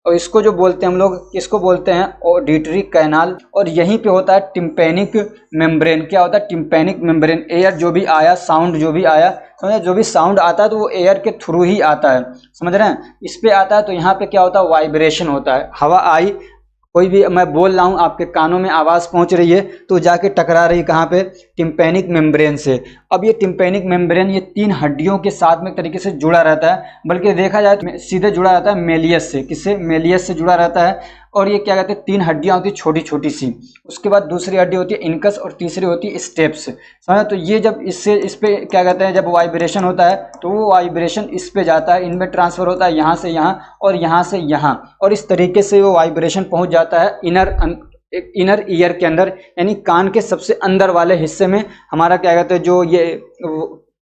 और इसको जो बोलते हैं हम लोग, इसको बोलते हैं ऑडिटरी कैनाल। और यहीं पे होता है टिम्पैनिक मेम्ब्रेन। क्या होता है? Tympanic membrane. एयर जो भी आया, साउंड जो भी आया, समझ, जो भी साउंड आता है तो वो एयर के थ्रू ही आता है, समझ रहे हैं। इस पे आता है तो यहाँ पे क्या होता है? वाइब्रेशन होता है। हवा आई, कोई भी मैं बोल रहा हूँ, आपके कानों में आवाज़ पहुँच रही है तो जाके टकरा रही कहाँ पे? टिम्पैनिक मेम्ब्रेन से। अब ये टिम्पैनिक मेम्ब्रेन ये 3 हड्डियों के साथ में एक तरीके से जुड़ा रहता है, बल्कि देखा जाए तो सीधे जुड़ा रहता है मेलियस से। किससे? मेलियस से जुड़ा रहता है। और ये क्या कहते हैं? 3 हड्डियाँ होती है छोटी छोटी सी। उसके बाद दूसरी हड्डी होती है इनकस, और तीसरी होती है स्टेप्स, समझ। तो ये जब इससे इस पे क्या कहते हैं, जब वाइब्रेशन होता है तो वो वाइब्रेशन इस पे जाता है, इनमें ट्रांसफर होता है, यहाँ से यहाँ और यहाँ से यहाँ, और इस तरीके से वो वाइब्रेशन पहुँच जाता है इनर ईयर के अंदर, यानी कान के सबसे अंदर वाले हिस्से में। हमारा क्या कहते हैं, जो ये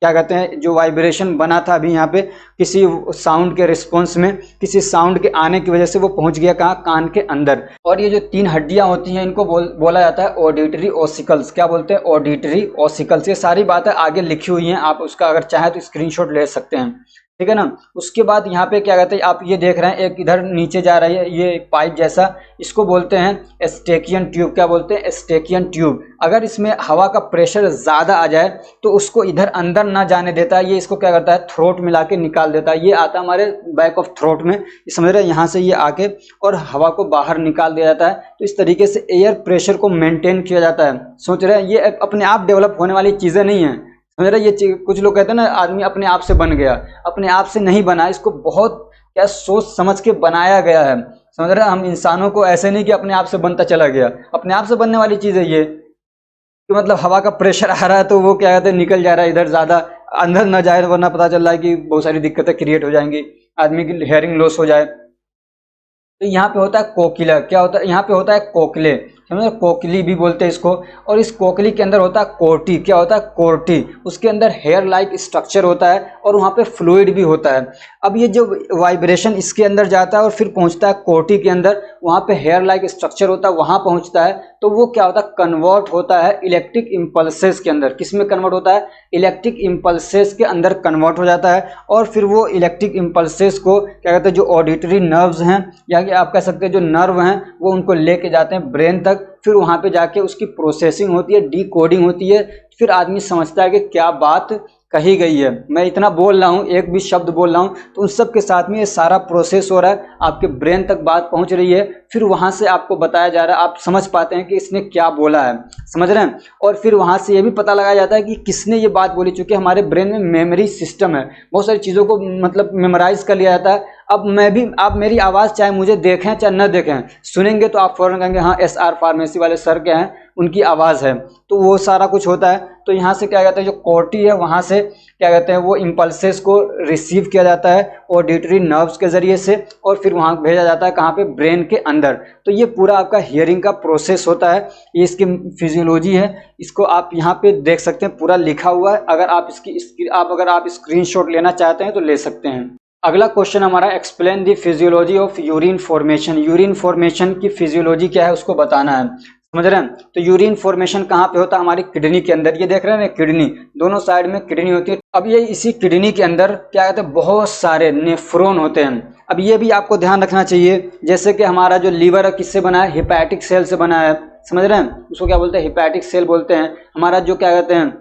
क्या कहते हैं, जो वाइब्रेशन बना था अभी यहाँ पे किसी साउंड के रिस्पॉन्स में, किसी साउंड के आने की वजह से वो पहुंच गया कहाँ? कान के अंदर। और ये जो 3 हड्डियां होती हैं इनको बोला जाता है ऑडिटरी ऑसिकल्स। क्या बोलते हैं? Auditory ossicles. ये सारी बातें आगे लिखी हुई हैं, आप उसका अगर चाहें तो स्क्रीनशॉट ले सकते हैं, ठीक है ना। उसके बाद यहाँ पे क्या कहते हैं, आप ये देख रहे हैं एक इधर नीचे जा रही है ये पाइप जैसा, इसको बोलते हैं एस्टेकियन ट्यूब। क्या बोलते हैं? एस्टेकियन ट्यूब। अगर इसमें हवा का प्रेशर ज़्यादा आ जाए तो उसको इधर अंदर ना जाने देता है, ये इसको क्या करता है? थ्रोट में लाके निकाल देता है। ये आता है हमारे बैक ऑफ थ्रोट में, समझ रहे हैं, यहाँ से ये आके और हवा को बाहर निकाल दिया जाता है। तो इस तरीके से एयर प्रेशर को मेंटेन किया जाता है। सोच रहे हैं ये अपने आप डेवलप होने वाली चीज़ें नहीं है, समझ रहे। ये कुछ लोग कहते हैं ना आदमी अपने आप से बन गया, अपने आप से नहीं बना, इसको बहुत क्या सोच समझ के बनाया गया है, समझ रहे। हम इंसानों को ऐसे नहीं कि अपने आप से बनता चला गया, अपने आप से बनने वाली चीज़ है ये, कि मतलब हवा का प्रेशर आ रहा है तो वो क्या कहते हैं निकल जा रहा है इधर, ज़्यादा अंदर न जाए, वरना पता चल रहा है कि बहुत सारी दिक्कतें क्रिएट हो जाएंगी, आदमी की हेयरिंग लॉस हो जाए। तो यहाँ पे होता है कोकिला। क्या होता है? यहाँ पे होता है कोकले, समझो, कोकली भी बोलते हैं इसको। और इस कोकली के अंदर होता है कोर्टी। क्या होता है? कोर्टी। उसके अंदर हेयर लाइक स्ट्रक्चर होता है और वहाँ पे फ्लूइड भी होता है। अब ये जो वाइब्रेशन इसके अंदर जाता है और फिर पहुँचता है कोर्टी के अंदर, वहाँ पे हेयर लाइक स्ट्रक्चर होता है, वहाँ पहुँचता है तो वो क्या होता है? कन्वर्ट होता है इलेक्ट्रिक इम्पल्सेस के अंदर। किस में कन्वर्ट होता है? इलेक्ट्रिक इम्पल्सेस के अंदर कन्वर्ट हो जाता है। और फिर वो इलेक्ट्रिक इम्पल्सेस को क्या कहते हैं, जो ऑडिटरी नर्व्स हैं या कि आप कह सकते हैं जो नर्व हैं, वो उनको लेके जाते हैं ब्रेन तक। फिर वहाँ पे जाके उसकी प्रोसेसिंग होती है, डीकोडिंग होती है, फिर आदमी समझता है कि क्या बात कही गई है। मैं इतना बोल रहा हूँ, एक भी शब्द बोल रहा हूँ तो उन सब के साथ में ये सारा प्रोसेस हो रहा है, आपके ब्रेन तक बात पहुँच रही है, फिर वहाँ से आपको बताया जा रहा है, आप समझ पाते हैं कि इसने क्या बोला है, समझ रहे हैं। और फिर वहाँ से ये भी पता लगाया जाता है कि किसने ये बात बोली, चूँकि हमारे ब्रेन में मेमोरी सिस्टम है, बहुत सारी चीज़ों को मतलब मेमोराइज कर लिया जाता है। अब आप मेरी आवाज़ चाहे मुझे देखें चाहे न देखें, सुनेंगे तो आप फौरन कहेंगे हाँ SR फार्मेसी वाले सर क्या हैं, उनकी आवाज़ है। तो वो सारा कुछ होता है। तो यहाँ से क्या कहते हैं, जो कोर्टी है वहाँ से क्या कहते हैं, वो इम्पल्सेस को रिसीव किया जाता है ऑडिटरी नर्व्स के ज़रिए से, और फिर वहाँ भेजा जाता है कहाँ पे, ब्रेन के अंदर। तो ये पूरा आपका हियरिंग का प्रोसेस होता है, ये इसकी फिजियोलॉजी है। इसको आप यहाँ पे देख सकते हैं, पूरा लिखा हुआ है। अगर आप अगर आप स्क्रीनशॉट लेना चाहते हैं तो ले सकते हैं। अगला क्वेश्चन हमारा, explain the physiology of urine formation. Urine formation की फिजियोलॉजी क्या है उसको बताना है, समझ रहे हैं। तो यूरिन फॉर्मेशन कहाँ पे होता है, हमारी किडनी के अंदर। ये देख रहे हैं ना, किडनी, दोनों साइड में किडनी होती है। अब ये इसी किडनी के अंदर क्या कहते हैं, बहुत सारे नेफ्रॉन होते हैं। अब ये भी आपको ध्यान रखना चाहिए, जैसे कि हमारा जो लीवर है किससे बना है, हेपेटिक सेल से बना है, समझ रहे हैं। उसको क्या बोलते हैं, हेपेटिक सेल बोलते हैं। हमारा जो क्या कहते हैं,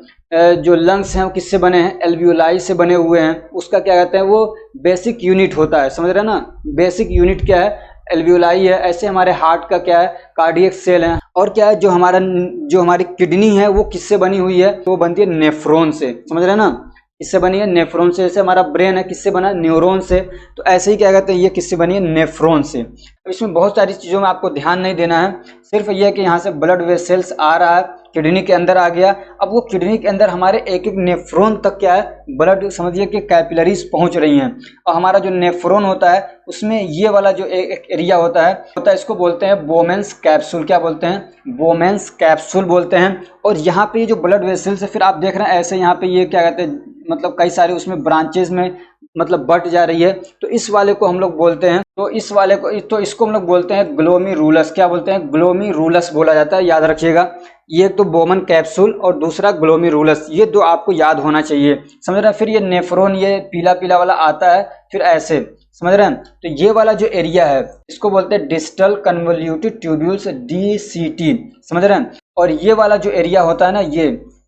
जो लंग्स हैं वो किससे बने हैं, एल्वियोलाई से बने हुए हैं। उसका क्या कहते हैं, वो बेसिक यूनिट होता है, समझ रहे हैं ना। बेसिक यूनिट क्या है, एल्वियोलाई है। ऐसे हमारे हार्ट का क्या है, कार्डियक सेल है। और क्या है, जो हमारी किडनी है वो किससे बनी हुई है, वो बनती है नेफ्रॉन से, समझ रहे हैं ना। इससे बनी है नेफ्रॉन से। जैसे हमारा ब्रेन है किससे बना है, न्यूरॉन से। तो ऐसे ही क्या कहते हैं, ये किससे बनी है, नेफ्रॉन से। अब इसमें बहुत सारी चीज़ों में आपको ध्यान नहीं देना है, सिर्फ ये है कि यहाँ से ब्लड वेसल्स आ रहा है, किडनी के अंदर आ गया। अब वो किडनी के अंदर हमारे एक एक नेफ्रॉन तक क्या है, ब्लड समझिए कि कैपिलरीज पहुंच रही हैं। और हमारा जो नेफ्रॉन होता है उसमें ये वाला जो एक एरिया होता है इसको बोलते हैं बोमेंस कैप्सूल। क्या बोलते हैं, बोमेंस कैप्सूल बोलते हैं। और यहाँ पे ये जो ब्लड वेसल्स है, फिर आप देख रहे हैं ऐसे यहाँ पे ये क्या कहते हैं, मतलब कई सारे उसमें ब्रांचेस में मतलब बट जा रही है। तो इस वाले को हम लोग बोलते हैं, इसको हम लोग बोलते हैं ग्लोमेरुलस। क्या बोलते हैं, ग्लोमेरुलस बोला जाता है, याद रखिएगा। ये तो बोमन कैप्सूल और दूसरा ग्लोमेरुलस, ये दो आपको याद होना चाहिए, समझ रहे हैं। फिर ये नेफ्रॉन, ये पीला पीला वाला आता है, फिर ऐसे, समझ रहे हैं। तो ये वाला जो एरिया है इसको बोलते हैं डिस्टल कन्वोल्यूटेड ट्यूब्यूल्स, DCT, समझ रहे हैं। और ये वाला जो एरिया होता है ना,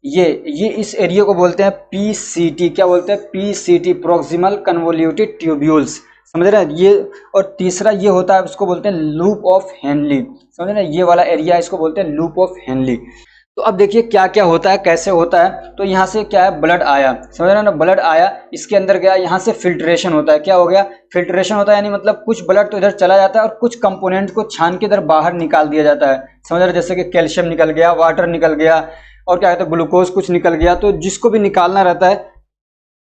ये इस एरिया को बोलते हैं PCT। क्या बोलते हैं, PCT, प्रोक्सिमल कन्वोल्यूटेड ट्यूब्यूल्स, समझ रहे हैं ये। और तीसरा ये होता है, उसको बोलते हैं लूप ऑफ हेनली, समझ रहे हैं। ये वाला एरिया इसको बोलते हैं लूप ऑफ हेनली। तो अब देखिए क्या क्या होता है, कैसे होता है। तो यहाँ से क्या है, ब्लड आया, समझ रहे हैं ना, ब्लड आया, इसके अंदर गया, यहाँ से फिल्ट्रेशन होता है। क्या हो गया, फिल्ट्रेशन होता है, यानी मतलब कुछ ब्लड तो इधर चला जाता है और कुछ कंपोनेंट को छान के इधर बाहर निकाल दिया जाता है, समझ रहे हैं। जैसे कि कैल्शियम निकल गया, वाटर निकल गया, और क्या कहते हैं, ग्लूकोज कुछ निकल गया। तो जिसको भी निकालना रहता है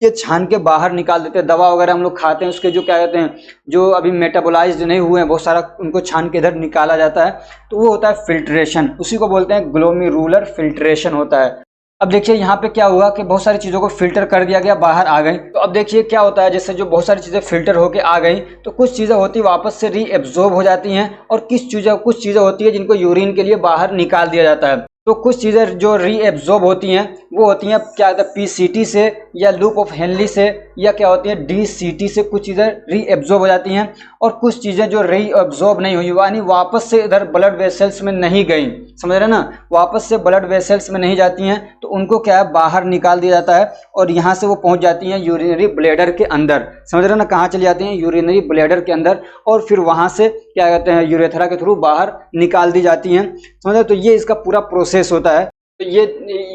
ये छान के बाहर निकाल देते हैं। दवा वगैरह हम लोग खाते हैं, उसके जो क्या कहते हैं, जो अभी मेटाबोलाइज्ड नहीं हुए हैं, बहुत सारा उनको छान के इधर निकाला जाता है। तो वो होता है फिल्ट्रेशन, उसी को बोलते हैं ग्लोमेरुलर फिल्ट्रेशन होता है। अब देखिए यहाँ पे क्या हुआ कि बहुत सारी चीज़ों को फिल्टर कर दिया गया, बाहर आ गई। तो अब देखिए क्या होता है, जैसे जो बहुत सारी चीज़ें फिल्टर होके आ गई, तो कुछ चीज़ें होती वापस से रीएब्जॉर्ब हो जाती हैं, और कुछ चीज़ें होती है जिनको यूरिन के लिए बाहर निकाल दिया जाता है। तो कुछ चीज़ें जो रीएब्जॉर्ब होती हैं वो होती हैं क्या कहते हैं, PCT से, या लूप ऑफ हेनली से, या क्या होती है, DCT से। कुछ चीज़ें रीएब्जॉर्ब हो जाती हैं, और कुछ चीज़ें जो रीएब्जॉर्ब नहीं हुई, यानी वापस से इधर ब्लड वेसल्स में नहीं गई, समझ रहे ना, वापस से ब्लड वेसल्स में नहीं जाती हैं। तो उनको क्या है, बाहर निकाल दिया जाता है, और यहाँ से वो पहुँच जाती हैं यूरिनरी ब्लैडर के अंदर, समझ रहे ना, कहाँ चली जाती हैं, यूरिनरी ब्लैडर के अंदर। और फिर वहाँ से क्या कहते हैं, यूरेथ्रा के थ्रू बाहर निकाल दी जाती हैं, समझ रहे। तो ये इसका पूरा प्रोसेस होता है। तो ये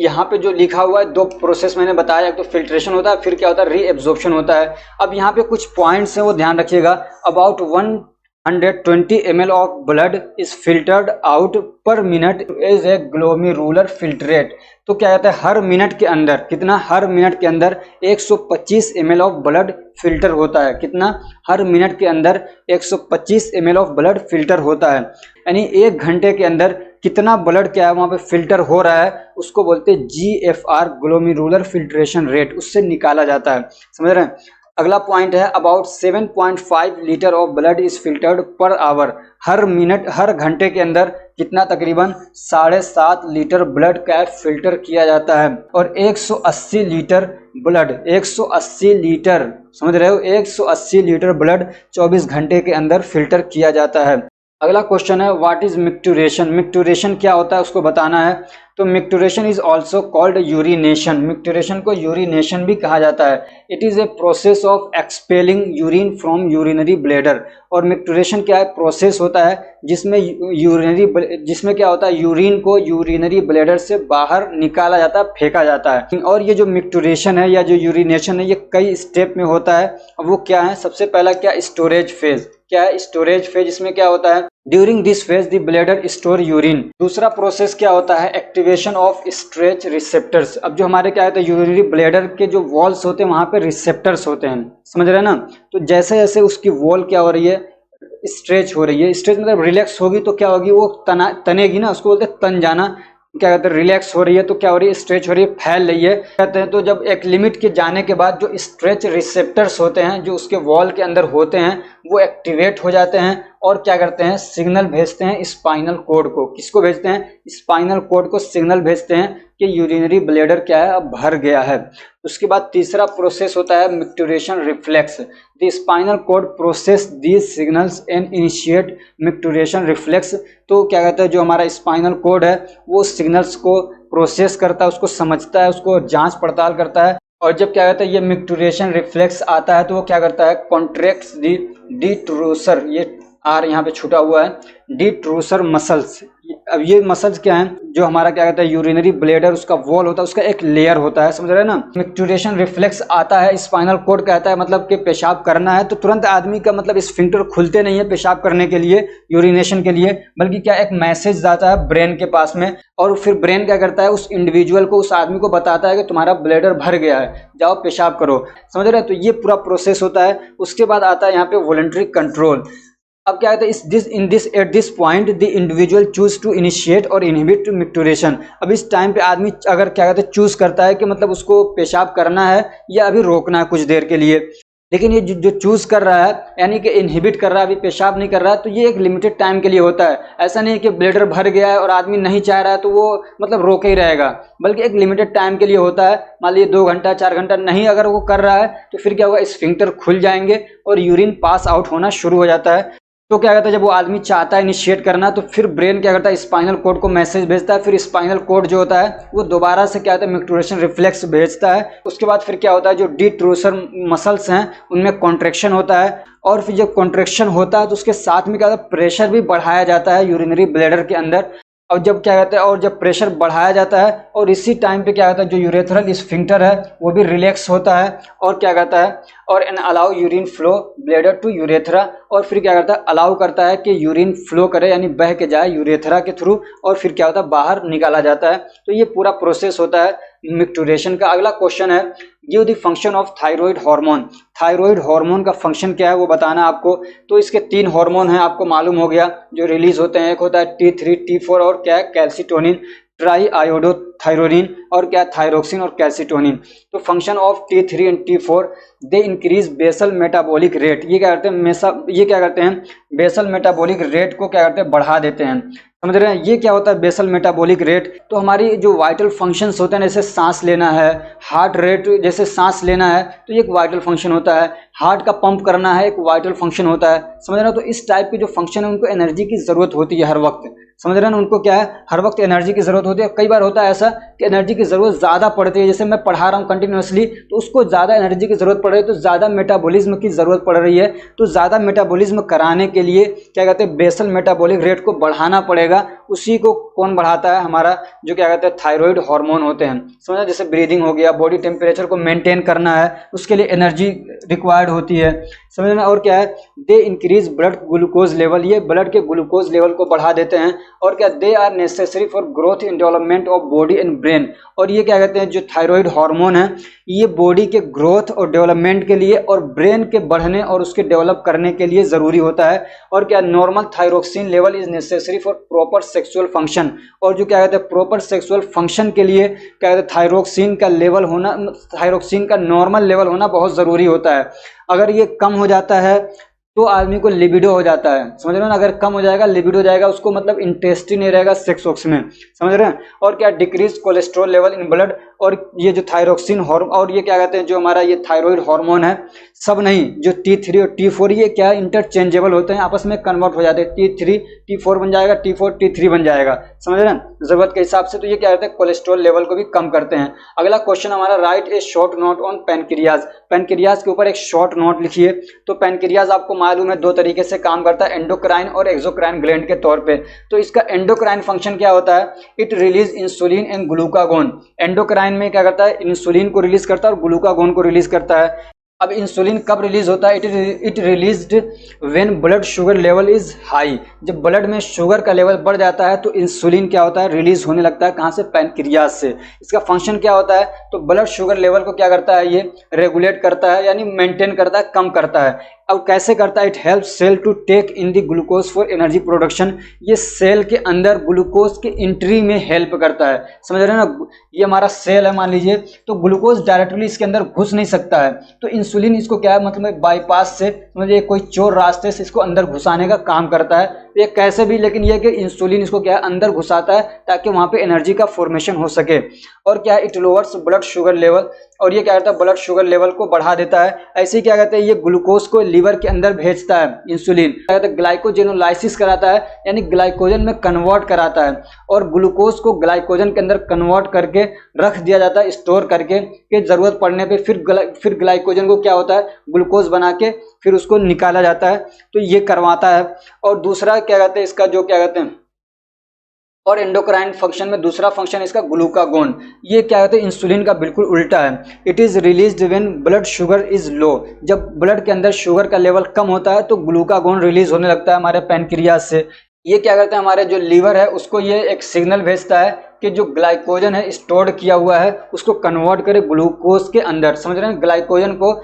यहाँ पे जो लिखा हुआ है, दो प्रोसेस मैंने बताया, एक तो फिल्ट्रेशन होता है, फिर क्या होता है, रीएब्जॉर्प्शन होता है। अब यहाँ पे कुछ पॉइंट्स हैं वो ध्यान रखिएगा। About 120 ml of blood is filtered out per minute as a glomerular filtrate. तो क्या कहता है, हर मिनट के अंदर कितना, हर मिनट के अंदर 125 ml ऑफ ब्लड फिल्टर होता है। कितना, हर मिनट के अंदर 125 ml ऑफ ब्लड फिल्टर होता है। यानी 1 घंटे के अंदर कितना ब्लड क्या है वहाँ पे फिल्टर हो रहा है, उसको बोलते हैं GFR, ग्लोमेरुलर फिल्ट्रेशन रेट, उससे निकाला जाता है, समझ रहे हैं। अगला पॉइंट है, about 7.5 litre of blood is filtered per hour. हर घंटे के अंदर कितना, तकरीबन 7.5 लीटर ब्लड का फिल्टर किया जाता है। और 180 लीटर ब्लड, 180 लीटर, समझ रहे हो, 180 लीटर ब्लड 24 घंटे के अंदर फिल्टर किया जाता है। अगला क्वेश्चन है व्हाट इज मिक्टुरेशन। मिक्टुरेशन क्या होता है उसको बताना है। तो मिक्टुरेशन इज ऑल्सो कॉल्ड यूरिनेशन। मिक्टुरेशन को यूरिनेशन भी कहा जाता है। It is a process of expelling urine from urinary bladder. और मिक्टुरेशन क्या है, प्रोसेस होता है जिसमें क्या होता है, यूरिन को यूरिनरी ब्लैडर से बाहर निकाला जाता है, फेंका जाता है। और ये जो मिक्टुरेशन है या जो यूरिनेशन है ये कई स्टेप में होता है। वो क्या है, सबसे पहला क्या, स्टोरेज फेज। क्या है स्टोरेज फेज, इसमें क्या होता है, during this phase the bladder store urine. दूसरा प्रोसेस क्या होता है, एक्टिवेशन ऑफ स्ट्रेच रिसेप्टर्स। अब जो हमारे क्या होता है, यूरिनरी ब्लैडर के जो वॉल्स होते हैं वहां पे रिसेप्टर्स होते हैं, समझ रहे हैं ना। तो जैसे जैसे उसकी वॉल क्या हो रही है, स्ट्रेच हो रही है, स्ट्रेच मतलब रिलैक्स होगी तो क्या होगी, वो तनेगी ना, उसको बोलते हैं तन जाना। क्या कहते हैं, रिलैक्स हो रही है तो क्या हो रही है, स्ट्रेच हो रही है, फैल रही है कहते हैं। तो जब एक लिमिट के जाने के बाद जो स्ट्रेच रिसेप्टर्स होते हैं जो उसके वॉल के अंदर होते हैं वो एक्टिवेट हो जाते हैं और क्या करते हैं, सिग्नल भेजते हैं स्पाइनल कोड को। किसको भेजते हैं, स्पाइनल कोड को सिग्नल भेजते हैं कि यूरिनरी ब्लैडर क्या है, अब भर गया है। उसके बाद तीसरा प्रोसेस होता है micturition reflex. The spinal cord process these signals and initiate micturition reflex. तो क्या कहता है, जो हमारा स्पाइनल कोड है वो सिग्नल्स को प्रोसेस करता है, उसको समझता है, उसको जांच पड़ताल करता है। और जब क्या कहता है ये मिक्टुरेशन रिफ्लेक्स आता है तो वो क्या करता है, कॉन्ट्रैक्ट्स दी डिट्रूसर, ये आर यहाँ पे छूटा हुआ है, डिट्रूसर मसल्स। अब ये मसल्स क्या हैं, जो हमारा क्या कहता है यूरिनरी ब्लैडर उसका वॉल होता है, उसका एक लेयर होता है, समझ रहे हैं ना। मिक्टुरेशन रिफ्लेक्स आता है, स्पाइनल कोड कहता है मतलब कि पेशाब करना है तो तुरंत आदमी का मतलब स्फिंक्टर खुलते नहीं है पेशाब करने के लिए, यूरिनेशन के लिए, बल्कि क्या एक मैसेज जाता है ब्रेन के पास में। और फिर ब्रेन क्या करता है, उस इंडिविजुअल को, उस आदमी को बताता है कि तुम्हारा ब्लैडर भर गया है, जाओ पेशाब करो, समझ रहे हैं। तो ये पूरा प्रोसेस होता है। उसके बाद आता है यहाँ पे वॉलंटरी कंट्रोल। अब क्या कहते हैं, at this point the individual choose to initiate और इनहिबिट मिक्टुरेशन। अब इस टाइम पे आदमी अगर क्या कहते हैं चूज करता है कि मतलब उसको पेशाब करना है या अभी रोकना है कुछ देर के लिए। लेकिन ये जो चूज कर रहा है यानी कि इनहिबिट कर रहा है, अभी पेशाब नहीं कर रहा है, तो ये एक लिमिटेड टाइम के लिए होता है। ऐसा नहीं है कि ब्लैडर भर गया है और आदमी नहीं चाह रहा है तो वो मतलब रोके ही रहेगा, बल्कि एक लिमिटेड टाइम के लिए होता है। मान लीजिए 2 घंटा 4 घंटा नहीं अगर वो कर रहा है तो फिर क्या होगा, स्फिंक्टर खुल जाएंगे और यूरिन पास आउट होना शुरू हो जाता है। तो क्या कहता है, जब वो आदमी चाहता है इनिशिएट करना तो फिर ब्रेन क्या करता है, स्पाइनल कोड को मैसेज भेजता है। फिर स्पाइनल कोड जो होता है वो दोबारा से क्या होता है, मिक्टुरेशन रिफ्लेक्स भेजता है। उसके बाद फिर क्या होता है, जो डिट्रूसर मसल्स हैं उनमें कॉन्ट्रैक्शन होता है। और फिर जब कॉन्ट्रैक्शन होता है तो उसके साथ में क्या होता है, प्रेशर भी बढ़ाया जाता है यूरिनरी ब्लैडर के अंदर। और जब क्या कहते हैं, और जब प्रेशर बढ़ाया जाता है और इसी टाइम पे क्या होता है, जो यूरेथ्रल स्फिंक्टर है वो भी रिलैक्स होता है और क्या कहता है, और and allow urine flow bladder to urethra. और फिर क्या करता है, अलाउ करता है कि यूरिन फ्लो करे यानी बह के जाए यूरेथ्रा के थ्रू, और फिर क्या होता है, बाहर निकाला जाता है। तो ये पूरा प्रोसेस होता है मिक्टुरेशन का। अगला क्वेश्चन है, give the function of thyroid hormone. Thyroid hormone का फंक्शन क्या है वो बताना आपको। तो इसके 3 हार्मोन हैं, आपको मालूम हो गया जो रिलीज होते हैं। एक होता है T3 T4 और क्या है, कैल्सिटोनिन, ट्राई आयोडोथायरोनिन और क्या, थायरोक्सिन और कैल्सिटोनिन। तो function of T3 and T4 they increase basal metabolic rate. ये क्या करते हैं, बेसल मेटाबॉलिक रेट को क्या करते हैं, बढ़ा देते हैं, समझ रहे हैं। ये क्या होता है बेसल मेटाबॉलिक रेट, तो हमारी जो वाइटल फंक्शंस होते हैं जैसे सांस लेना है, हार्ट रेट, जैसे सांस लेना है तो ये एक वाइटल फंक्शन होता है। हार्ट का पंप करना है एक वाइटल फंक्शन होता है, समझ रहे हैं। तो इस टाइप के जो फंक्शन है उनको एनर्जी की जरूरत होती है हर वक्त, समझ रहे हैं ना। उनको क्या है, हर वक्त एनर्जी की जरूरत होती है। कई बार होता है ऐसा कि एनर्जी की जरूरत ज़्यादा पड़ती है, जैसे मैं पढ़ा रहा हूँ कंटिन्यूसली तो उसको ज़्यादा एनर्जी की जरूरत पड़ रही है, तो ज़्यादा मेटाबॉलिज्म की जरूरत पड़ रही है। तो ज़्यादा मेटाबॉलिज्म कराने के लिए क्या कहते हैं, बेसल मेटाबॉलिक रेट को बढ़ाना पड़ेगा। उसी को कौन बढ़ाता है, हमारा जो क्या कहते हैं थायराइड हार्मोन होते हैं, समझा। जैसे ब्रीदिंग हो गया, बॉडी टेम्परेचर को मेंटेन करना है उसके लिए एनर्जी रिक्वायर्ड होती है, समझना। और क्या है, they increase blood glucose level, ये ब्लड के ग्लूकोज लेवल को बढ़ा देते हैं। और क्या, they are necessary for growth in development of body and brain. और ये क्या कहते हैं, जो थायराइड हार्मोन है ये बॉडी के ग्रोथ और डेवलपमेंट के लिए और ब्रेन के बढ़ने और उसके डेवलप करने के लिए ज़रूरी होता है। और क्या, normal thyroxine level is necessary for proper sexual function. और जो क्या कहते हैं, प्रॉपर सेक्सुअल फंक्शन के लिए क्या कहते हैं, थायरोक्सिन का लेवल होना, थायरोक्सिन का नॉर्मल लेवल होना बहुत ज़रूरी होता है। अगर ये कम हो जाता है तो आदमी को लिबिडो हो जाता है, समझ रहे हो ना। अगर कम हो जाएगा, लिबिडो हो जाएगा, उसको मतलब इंटरेस्ट ही नहीं रहेगा सेक्स वक्स में, समझ रहे हैं। और क्या, decrease cholesterol level in blood, और ये जो थायरोक्सिन हार्मोन, और ये क्या कहते हैं, जो हमारा ये थायराइड हार्मोन है, सब नहीं, जो T3 और T4 ये क्या इंटरचेंजेबल होते हैं, आपस में कन्वर्ट हो जाते हैं। T3 T4 बन जाएगा, T4 T3 बन जाएगा, समझ रहे हैं, जरूरत के हिसाब से। तो ये क्या कहते हैं, कोलेस्ट्रॉल लेवल को भी कम करते हैं। अगला क्वेश्चन हमारा, right A short note on pancreas. Pancreas के ऊपर एक शॉर्ट नोट लिखिए। तो पैनक्रियाज आपको मालूम है दो तरीके से काम करता है, एंडोक्राइन और एक्सोक्राइन ग्लैंड के तौर पे। तो इसका एंडोक्राइन फंक्शन क्या होता है, it release insulin and glucagon. Endocrine में क्या करता है, इंसुलिन को रिलीज करता है और ग्लूकागोन को रिलीज करता है। अब इंसुलिन कब रिलीज होता है, it released when blood sugar level is high. जब ब्लड में शुगर का लेवल बढ़ जाता है तो इंसुलिन क्या होता है, रिलीज होने लगता है। कहाँ से, पैनक्रियाज से। इसका फंक्शन क्या होता है, तो ब्लड शुगर लेवल को क्या करता है, ये रेगुलेट करता है, यानी मेंटेन करता है, कम करता है। अब कैसे करता है, it help cell to take in the glucose for energy production. ये सेल के अंदर ग्लूकोज के एंट्री में हेल्प करता है, समझ रहे हैं ना। ये हमारा सेल है मान लीजिए, तो ग्लूकोज डायरेक्टली इसके अंदर घुस नहीं सकता है, तो इंसुलिन इसको क्या है, मतलब बाईपास से, समझिए कोई चोर रास्ते से इसको अंदर घुसाने का काम करता है। ये कैसे भी, लेकिन ये कि इंसुलिन इसको क्या है, अंदर घुसाता है ताकि वहां पे एनर्जी का फॉर्मेशन हो सके। और क्या है, it lowers blood sugar level, और ये क्या करता है, ब्लड शुगर लेवल को बढ़ा देता है। ऐसे ही क्या कहते हैं, ये ग्लूकोज को लीवर के अंदर भेजता है इंसुलिन, क्या कहते हैं, ग्लाइकोजेनोलाइसिस कराता है, यानी ग्लाइकोजन में कन्वर्ट कराता है। और ग्लूकोज को ग्लाइकोजन के अंदर कन्वर्ट करके रख दिया जाता है, स्टोर करके, कि जरूरत पड़ने पे फिर ग्लाइकोजन को क्या होता है, ग्लूकोज बना के फिर उसको निकाला जाता है। तो ये करवाता है। और दूसरा क्या कहते हैं, इसका जो क्या कहते हैं, और एंडोक्राइन फंक्शन में दूसरा फंक्शन इसका ग्लूकागोन। ये क्या कहते हैं, इंसुलिन का बिल्कुल उल्टा है। It is released when blood sugar is low. जब ब्लड के अंदर शुगर का लेवल कम होता है तो ग्लूकागोन रिलीज होने लगता है हमारे पैनक्रियाज से। ये क्या करते हैं, हमारे जो लीवर है उसको ये एक सिग्नल भेजता है कि जो ग्लाइकोजन है स्टोर्ड किया हुआ है उसको कन्वर्ट करे ग्लूकोज के अंदर, समझ रहे हैं। ग्लाइकोजन को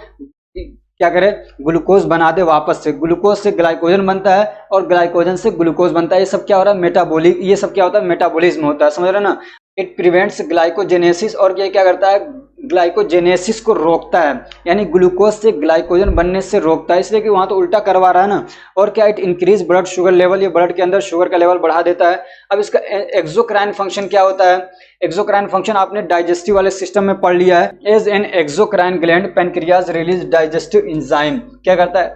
क्या करे, ग्लूकोज बना दे वापस से। ग्लूकोज से ग्लाइकोजन बनता है और ग्लाइकोजन से ग्लूकोज बनता है। ये सब क्या हो रहा है, मेटाबॉलिक, ये सब क्या होता है, मेटाबॉलिज्म होता है, समझ रहे हैं ना। इट प्रिवेंट्स ग्लाइकोजेनेसिस, और ये क्या करता है, ग्लाइकोजेनेसिस को रोकता है, यानी ग्लूकोज से ग्लाइकोजन बनने से रोकता है, इसलिए कि वहां तो उल्टा करवा रहा है ना। और क्या, it increase blood sugar level, ये ब्लड के अंदर शुगर का लेवल बढ़ा देता है। अब इसका एक्सोक्राइन फंक्शन क्या होता है, एक्सोक्राइन फंक्शन आपने डाइजेस्टिव वाले सिस्टम में पढ़ लिया है। As an exocrine gland pancreas release digestive enzyme, क्या करता है,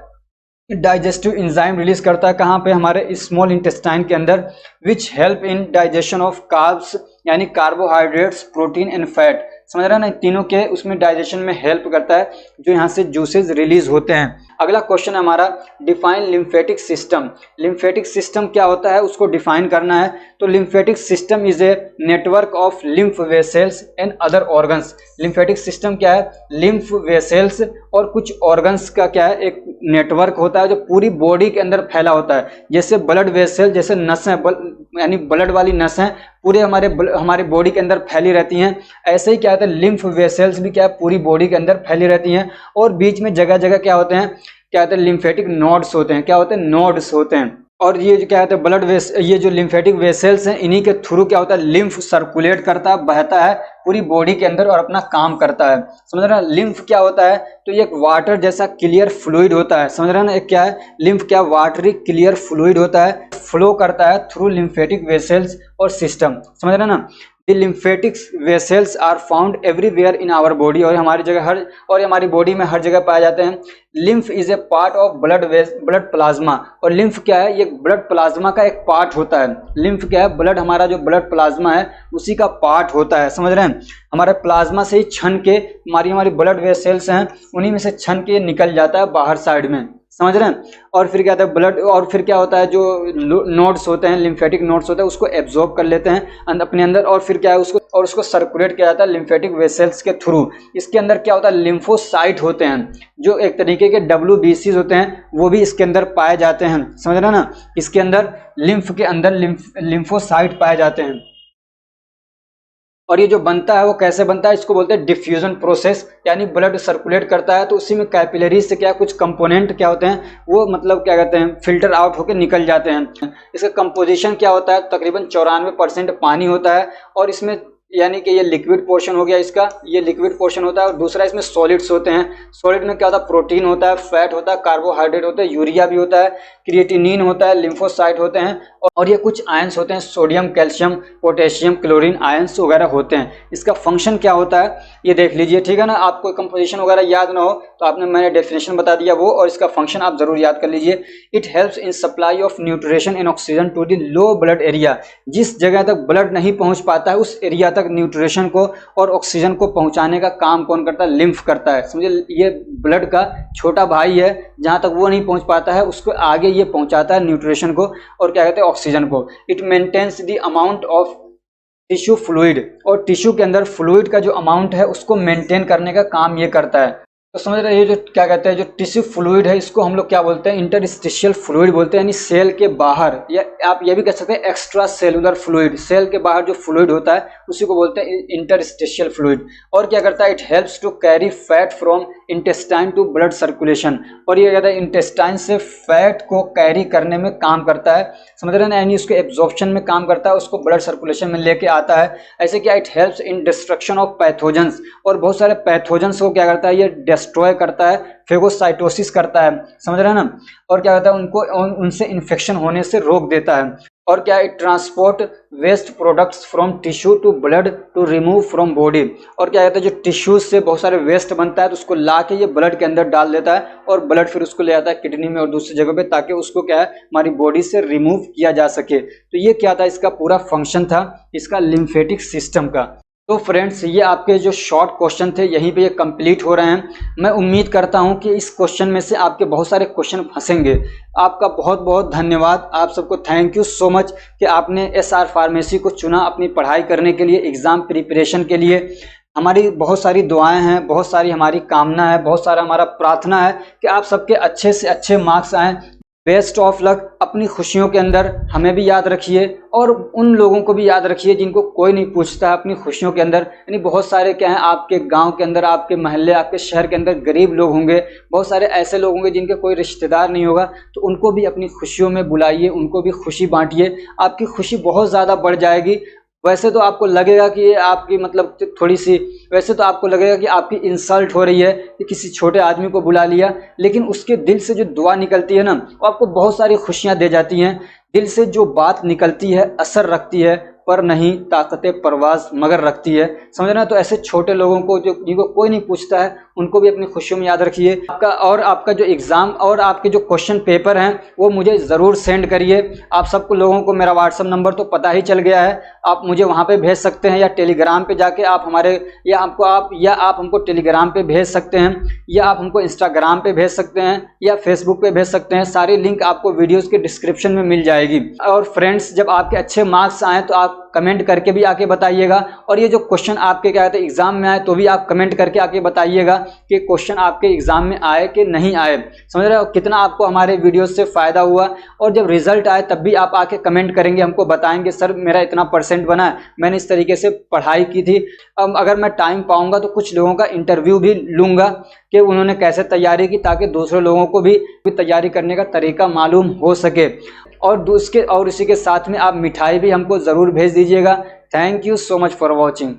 डाइजेस्टिव इंजाइम रिलीज करता है। कहाँ पे, हमारे स्मॉल इंटेस्टाइन के अंदर, which help in digestion of carbs, यानी कार्बोहाइड्रेट्स, प्रोटीन एंड फैट, समझ रहे हैं ना। तीनों के उसमें डाइजेशन में हेल्प करता है, जो यहाँ से जूसेस रिलीज होते हैं। अगला क्वेश्चन है हमारा, define lymphatic system. Lymphatic system क्या होता है उसको डिफाइन करना है। तो lymphatic system is a network of lymph vessels and other organs. Lymphatic system क्या है, लिम्फ वेसल्स और कुछ ऑर्गन्स का क्या है, एक नेटवर्क होता है जो पूरी बॉडी के अंदर फैला होता है। जैसे ब्लड वेसल, जैसे नस है, यानी ब्लड वाली नस है, पूरे हमारे बॉडी के अंदर फैली रहती हैं। ऐसे ही क्या होता है, लिम्फ वेसल्स भी क्या है, पूरी बॉडी के अंदर फैली रहती हैं। और बीच में जगह जगह क्या होते हैं, क्या होते हैं, लिम्फेटिक नोड्स होते हैं। क्या होते हैं, नोड्स होते हैं। और ये जो क्या होता है, ब्लड वेस, ये जो लिम्फेटिक वेसल्स हैं, इन्हीं के थ्रू क्या होता है, लिम्फ सर्कुलेट करता है, बहता है पूरी बॉडी के अंदर और अपना काम करता है, समझ रहे हैं। लिम्फ क्या होता है, तो ये एक वाटर जैसा क्लियर फ्लूइड होता है, समझ रहे हैं ना। एक क्या है, लिम्फ क्या, वाटरी क्लियर फ्लूइड होता है, फ्लो करता है थ्रू लिम्फेटिक वेसल्स और सिस्टम, समझ रहे हैं ना। The lymphatic vessels are found everywhere in our body, और हमारी जगह हमारी बॉडी में हर जगह पाए जाते हैं। Lymph is a part of blood plasma, और लिम्फ क्या है, ये ब्लड प्लाज्मा का एक पार्ट होता है। लिम्फ क्या है, ब्लड, हमारा जो ब्लड प्लाज्मा है उसी का पार्ट होता है, समझ रहे हैं। हमारे प्लाज्मा से ही छन के हमारी ब्लड वेसल्स हैं, उन्हीं में से छन के निकल जाता है बाहर साइड में, समझ रहे हैं। और फिर क्या होता है, ब्लड, और फिर क्या होता है, जो नोड्स होते हैं, लिम्फेटिक नोड्स होते हैं, उसको एब्जॉर्ब कर लेते हैं अपने अंदर, और फिर क्या है, उसको सर्कुलेट किया जाता है लिम्फेटिक वेसल्स के थ्रू। इसके अंदर क्या होता है, लिम्फोसाइट होते हैं, जो एक तरीके के WBCs होते हैं, वो भी इसके अंदर पाए जाते हैं, समझ रहे हैं ना। इसके अंदर लिम्फ के अंदर लिम्फोसाइट पाए जाते हैं। और ये जो बनता है वो कैसे बनता है, इसको बोलते हैं डिफ्यूजन प्रोसेस, यानी ब्लड सर्कुलेट करता है तो उसी में कैपिलरी से क्या कुछ कंपोनेंट क्या होते हैं, वो मतलब क्या कहते हैं, फिल्टर आउट होकर निकल जाते हैं। इसका कंपोजिशन क्या होता है, तकरीबन 94% पानी होता है, और इसमें यानी कि ये लिक्विड पोर्शन हो गया इसका, ये लिक्विड पोर्शन होता है। और दूसरा इसमें सॉलिड्स होते हैं। सॉलिड में क्या होता है, प्रोटीन होता है, फैट होता है, कार्बोहाइड्रेट होता है, यूरिया भी होता है, क्रिएटिनिन होता है, लिम्फोसाइट होते हैं और ये कुछ आयंस होते हैं, sodium, calcium, potassium, chlorine ions वगैरह होते हैं। इसका फंक्शन क्या होता है ये देख लीजिए, ठीक है ना। आपको कंपोजिशन वगैरह याद ना हो तो मैंने डेफिनेशन बता दिया वो, और इसका फंक्शन आप जरूर याद कर लीजिए। It helps in supply of nutrition and oxygen to the low blood area. जिस जगह तक ब्लड नहीं पहुंच पाता है उस एरिया तक न्यूट्रिशन को और ऑक्सीजन को पहुंचाने का काम कौन करता है, लिम्फ करता है। समझे, ये ब्लड का छोटा भाई है, जहां तक वो नहीं पहुंच पाता है उसको आगे ये पहुंचाता है न्यूट्रिशन को और क्या कहते हैं, ऑक्सीजन को। It maintains the amount of tissue fluid, और टिश्यू के अंदर फ्लूइड का जो अमाउंट है उसको मेंटेन करने का काम ये करता है। तो समझ रहे हैं, ये जो क्या कहते हैं, जो टिश्यू फ्लूइड है इसको हम लोग क्या बोलते हैं, इंटरस्टिशियल फ्लूइड बोलते हैं। यानी सेल के बाहर, या आप ये भी कह सकते हैं एक्स्ट्रा सेलुलर फ्लूइड, सेल के बाहर जो फ्लूइड होता है उसी को बोलते हैं इंटरस्टिशियल फ्लूइड। और क्या करता है, it helps to carry fat from intestine to blood circulation. और ये कहता है इंटेस्टाइन से फैट को कैरी करने में काम करता है, समझ रहे हैं, यानी उसके एब्जॉर्प्शन में काम करता है, उसको ब्लड सर्कुलेशन में लेके आता है। ऐसे क्या, it helps in destruction of pathogens, और बहुत सारे पैथोजेंस को क्या करता है, ये डिस्ट्रॉय करता है, फेगोसाइटोसिस करता है, समझ रहे हैं ना। और क्या होता है, उनको उनसे इन्फेक्शन होने से रोक देता है। और क्या, it transport waste products from tissue to blood to remove from body. और क्या कहता है, जो टिश्यूज से बहुत सारे वेस्ट बनता है तो उसको ला के ये ब्लड के अंदर डाल देता है और ब्लड फिर उसको ले आता है किडनी में और दूसरी जगह पे, ताकि उसको क्या है हमारी बॉडी से रिमूव किया जा सके। तो ये क्या था, इसका पूरा फंक्शन था इसका लिम्फेटिक सिस्टम का। तो फ्रेंड्स, ये आपके जो शॉर्ट क्वेश्चन थे यहीं पे ये कंप्लीट हो रहे हैं। मैं उम्मीद करता हूं कि इस क्वेश्चन में से आपके बहुत सारे क्वेश्चन फंसेंगे। आपका बहुत बहुत धन्यवाद, आप सबको थैंक यू सो मच कि आपने एसआर फार्मेसी को चुना अपनी पढ़ाई करने के लिए, एग्ज़ाम प्रिपरेशन के लिए। हमारी बहुत सारी दुआएं हैं, बहुत सारी हमारी कामना है, बहुत सारा हमारा प्रार्थना है कि आप सबके अच्छे से अच्छे मार्क्स आएँ। Best of luck. अपनी खुशियों के अंदर हमें भी याद रखिए और उन लोगों को भी याद रखिए जिनको कोई नहीं पूछता है अपनी खुशियों के अंदर। यानी बहुत सारे क्या हैं, आपके गांव के अंदर, आपके महल्ले, आपके शहर के अंदर गरीब लोग होंगे, बहुत सारे ऐसे लोग होंगे जिनके कोई रिश्तेदार नहीं होगा, तो उनको भी अपनी खुशियों में बुलाइए, उनको भी खुशी बांटिए। आपकी खुशी बहुत ज़्यादा बढ़ जाएगी। वैसे तो आपको लगेगा कि ये आपकी मतलब थोड़ी सी, वैसे तो आपको लगेगा कि आपकी इंसल्ट हो रही है कि किसी छोटे आदमी को बुला लिया, लेकिन उसके दिल से जो दुआ निकलती है ना, वो आपको बहुत सारी खुशियां दे जाती हैं। दिल से जो बात निकलती है असर रखती है, पर नहीं ताकते परवाज मगर रखती है, समझ रहे हैं। तो ऐसे छोटे लोगों को जो जिनको कोई नहीं पूछता है उनको भी अपनी खुशियों में याद रखिए। आपका जो एग्ज़ाम और आपके जो क्वेश्चन पेपर हैं वो मुझे ज़रूर सेंड करिए। आप सबको लोगों को मेरा व्हाट्सअप नंबर तो पता ही चल गया है, आप मुझे वहाँ पे भेज सकते हैं, या टेलीग्राम पे जाके आप हमारे, या आप हमको टेलीग्राम पे भेज सकते हैं, या आप हमको इंस्टाग्राम पे भेज सकते हैं, या फेसबुक पे भेज सकते हैं। सारी लिंक आपको वीडियोज़ के डिस्क्रिप्शन में मिल जाएगी। और फ्रेंड्स, जब आपके अच्छे मार्क्स आएँ तो आप कमेंट करके भी आके बताइएगा, और ये जो क्वेश्चन आपके क्या कहते हैं एग्जाम में आए तो भी आप कमेंट करके आके बताइएगा कि क्वेश्चन आपके एग्जाम में आए कि नहीं आए, समझ रहे हो, कितना आपको हमारे वीडियो से फ़ायदा हुआ। और जब रिजल्ट आए तब भी आप आके कमेंट करेंगे, हमको बताएंगे सर मेरा इतना परसेंट बना है, मैंने इस तरीके से पढ़ाई की थी। अब अगर मैं टाइम पाऊंगा तो कुछ लोगों का इंटरव्यू भी लूँगा कि उन्होंने कैसे तैयारी की, ताकि दूसरे लोगों को भी तैयारी करने का तरीका मालूम हो सके। और इसी के साथ में आप मिठाई भी हमको ज़रूर भेज दीजिएगा। Thank you so much for watching.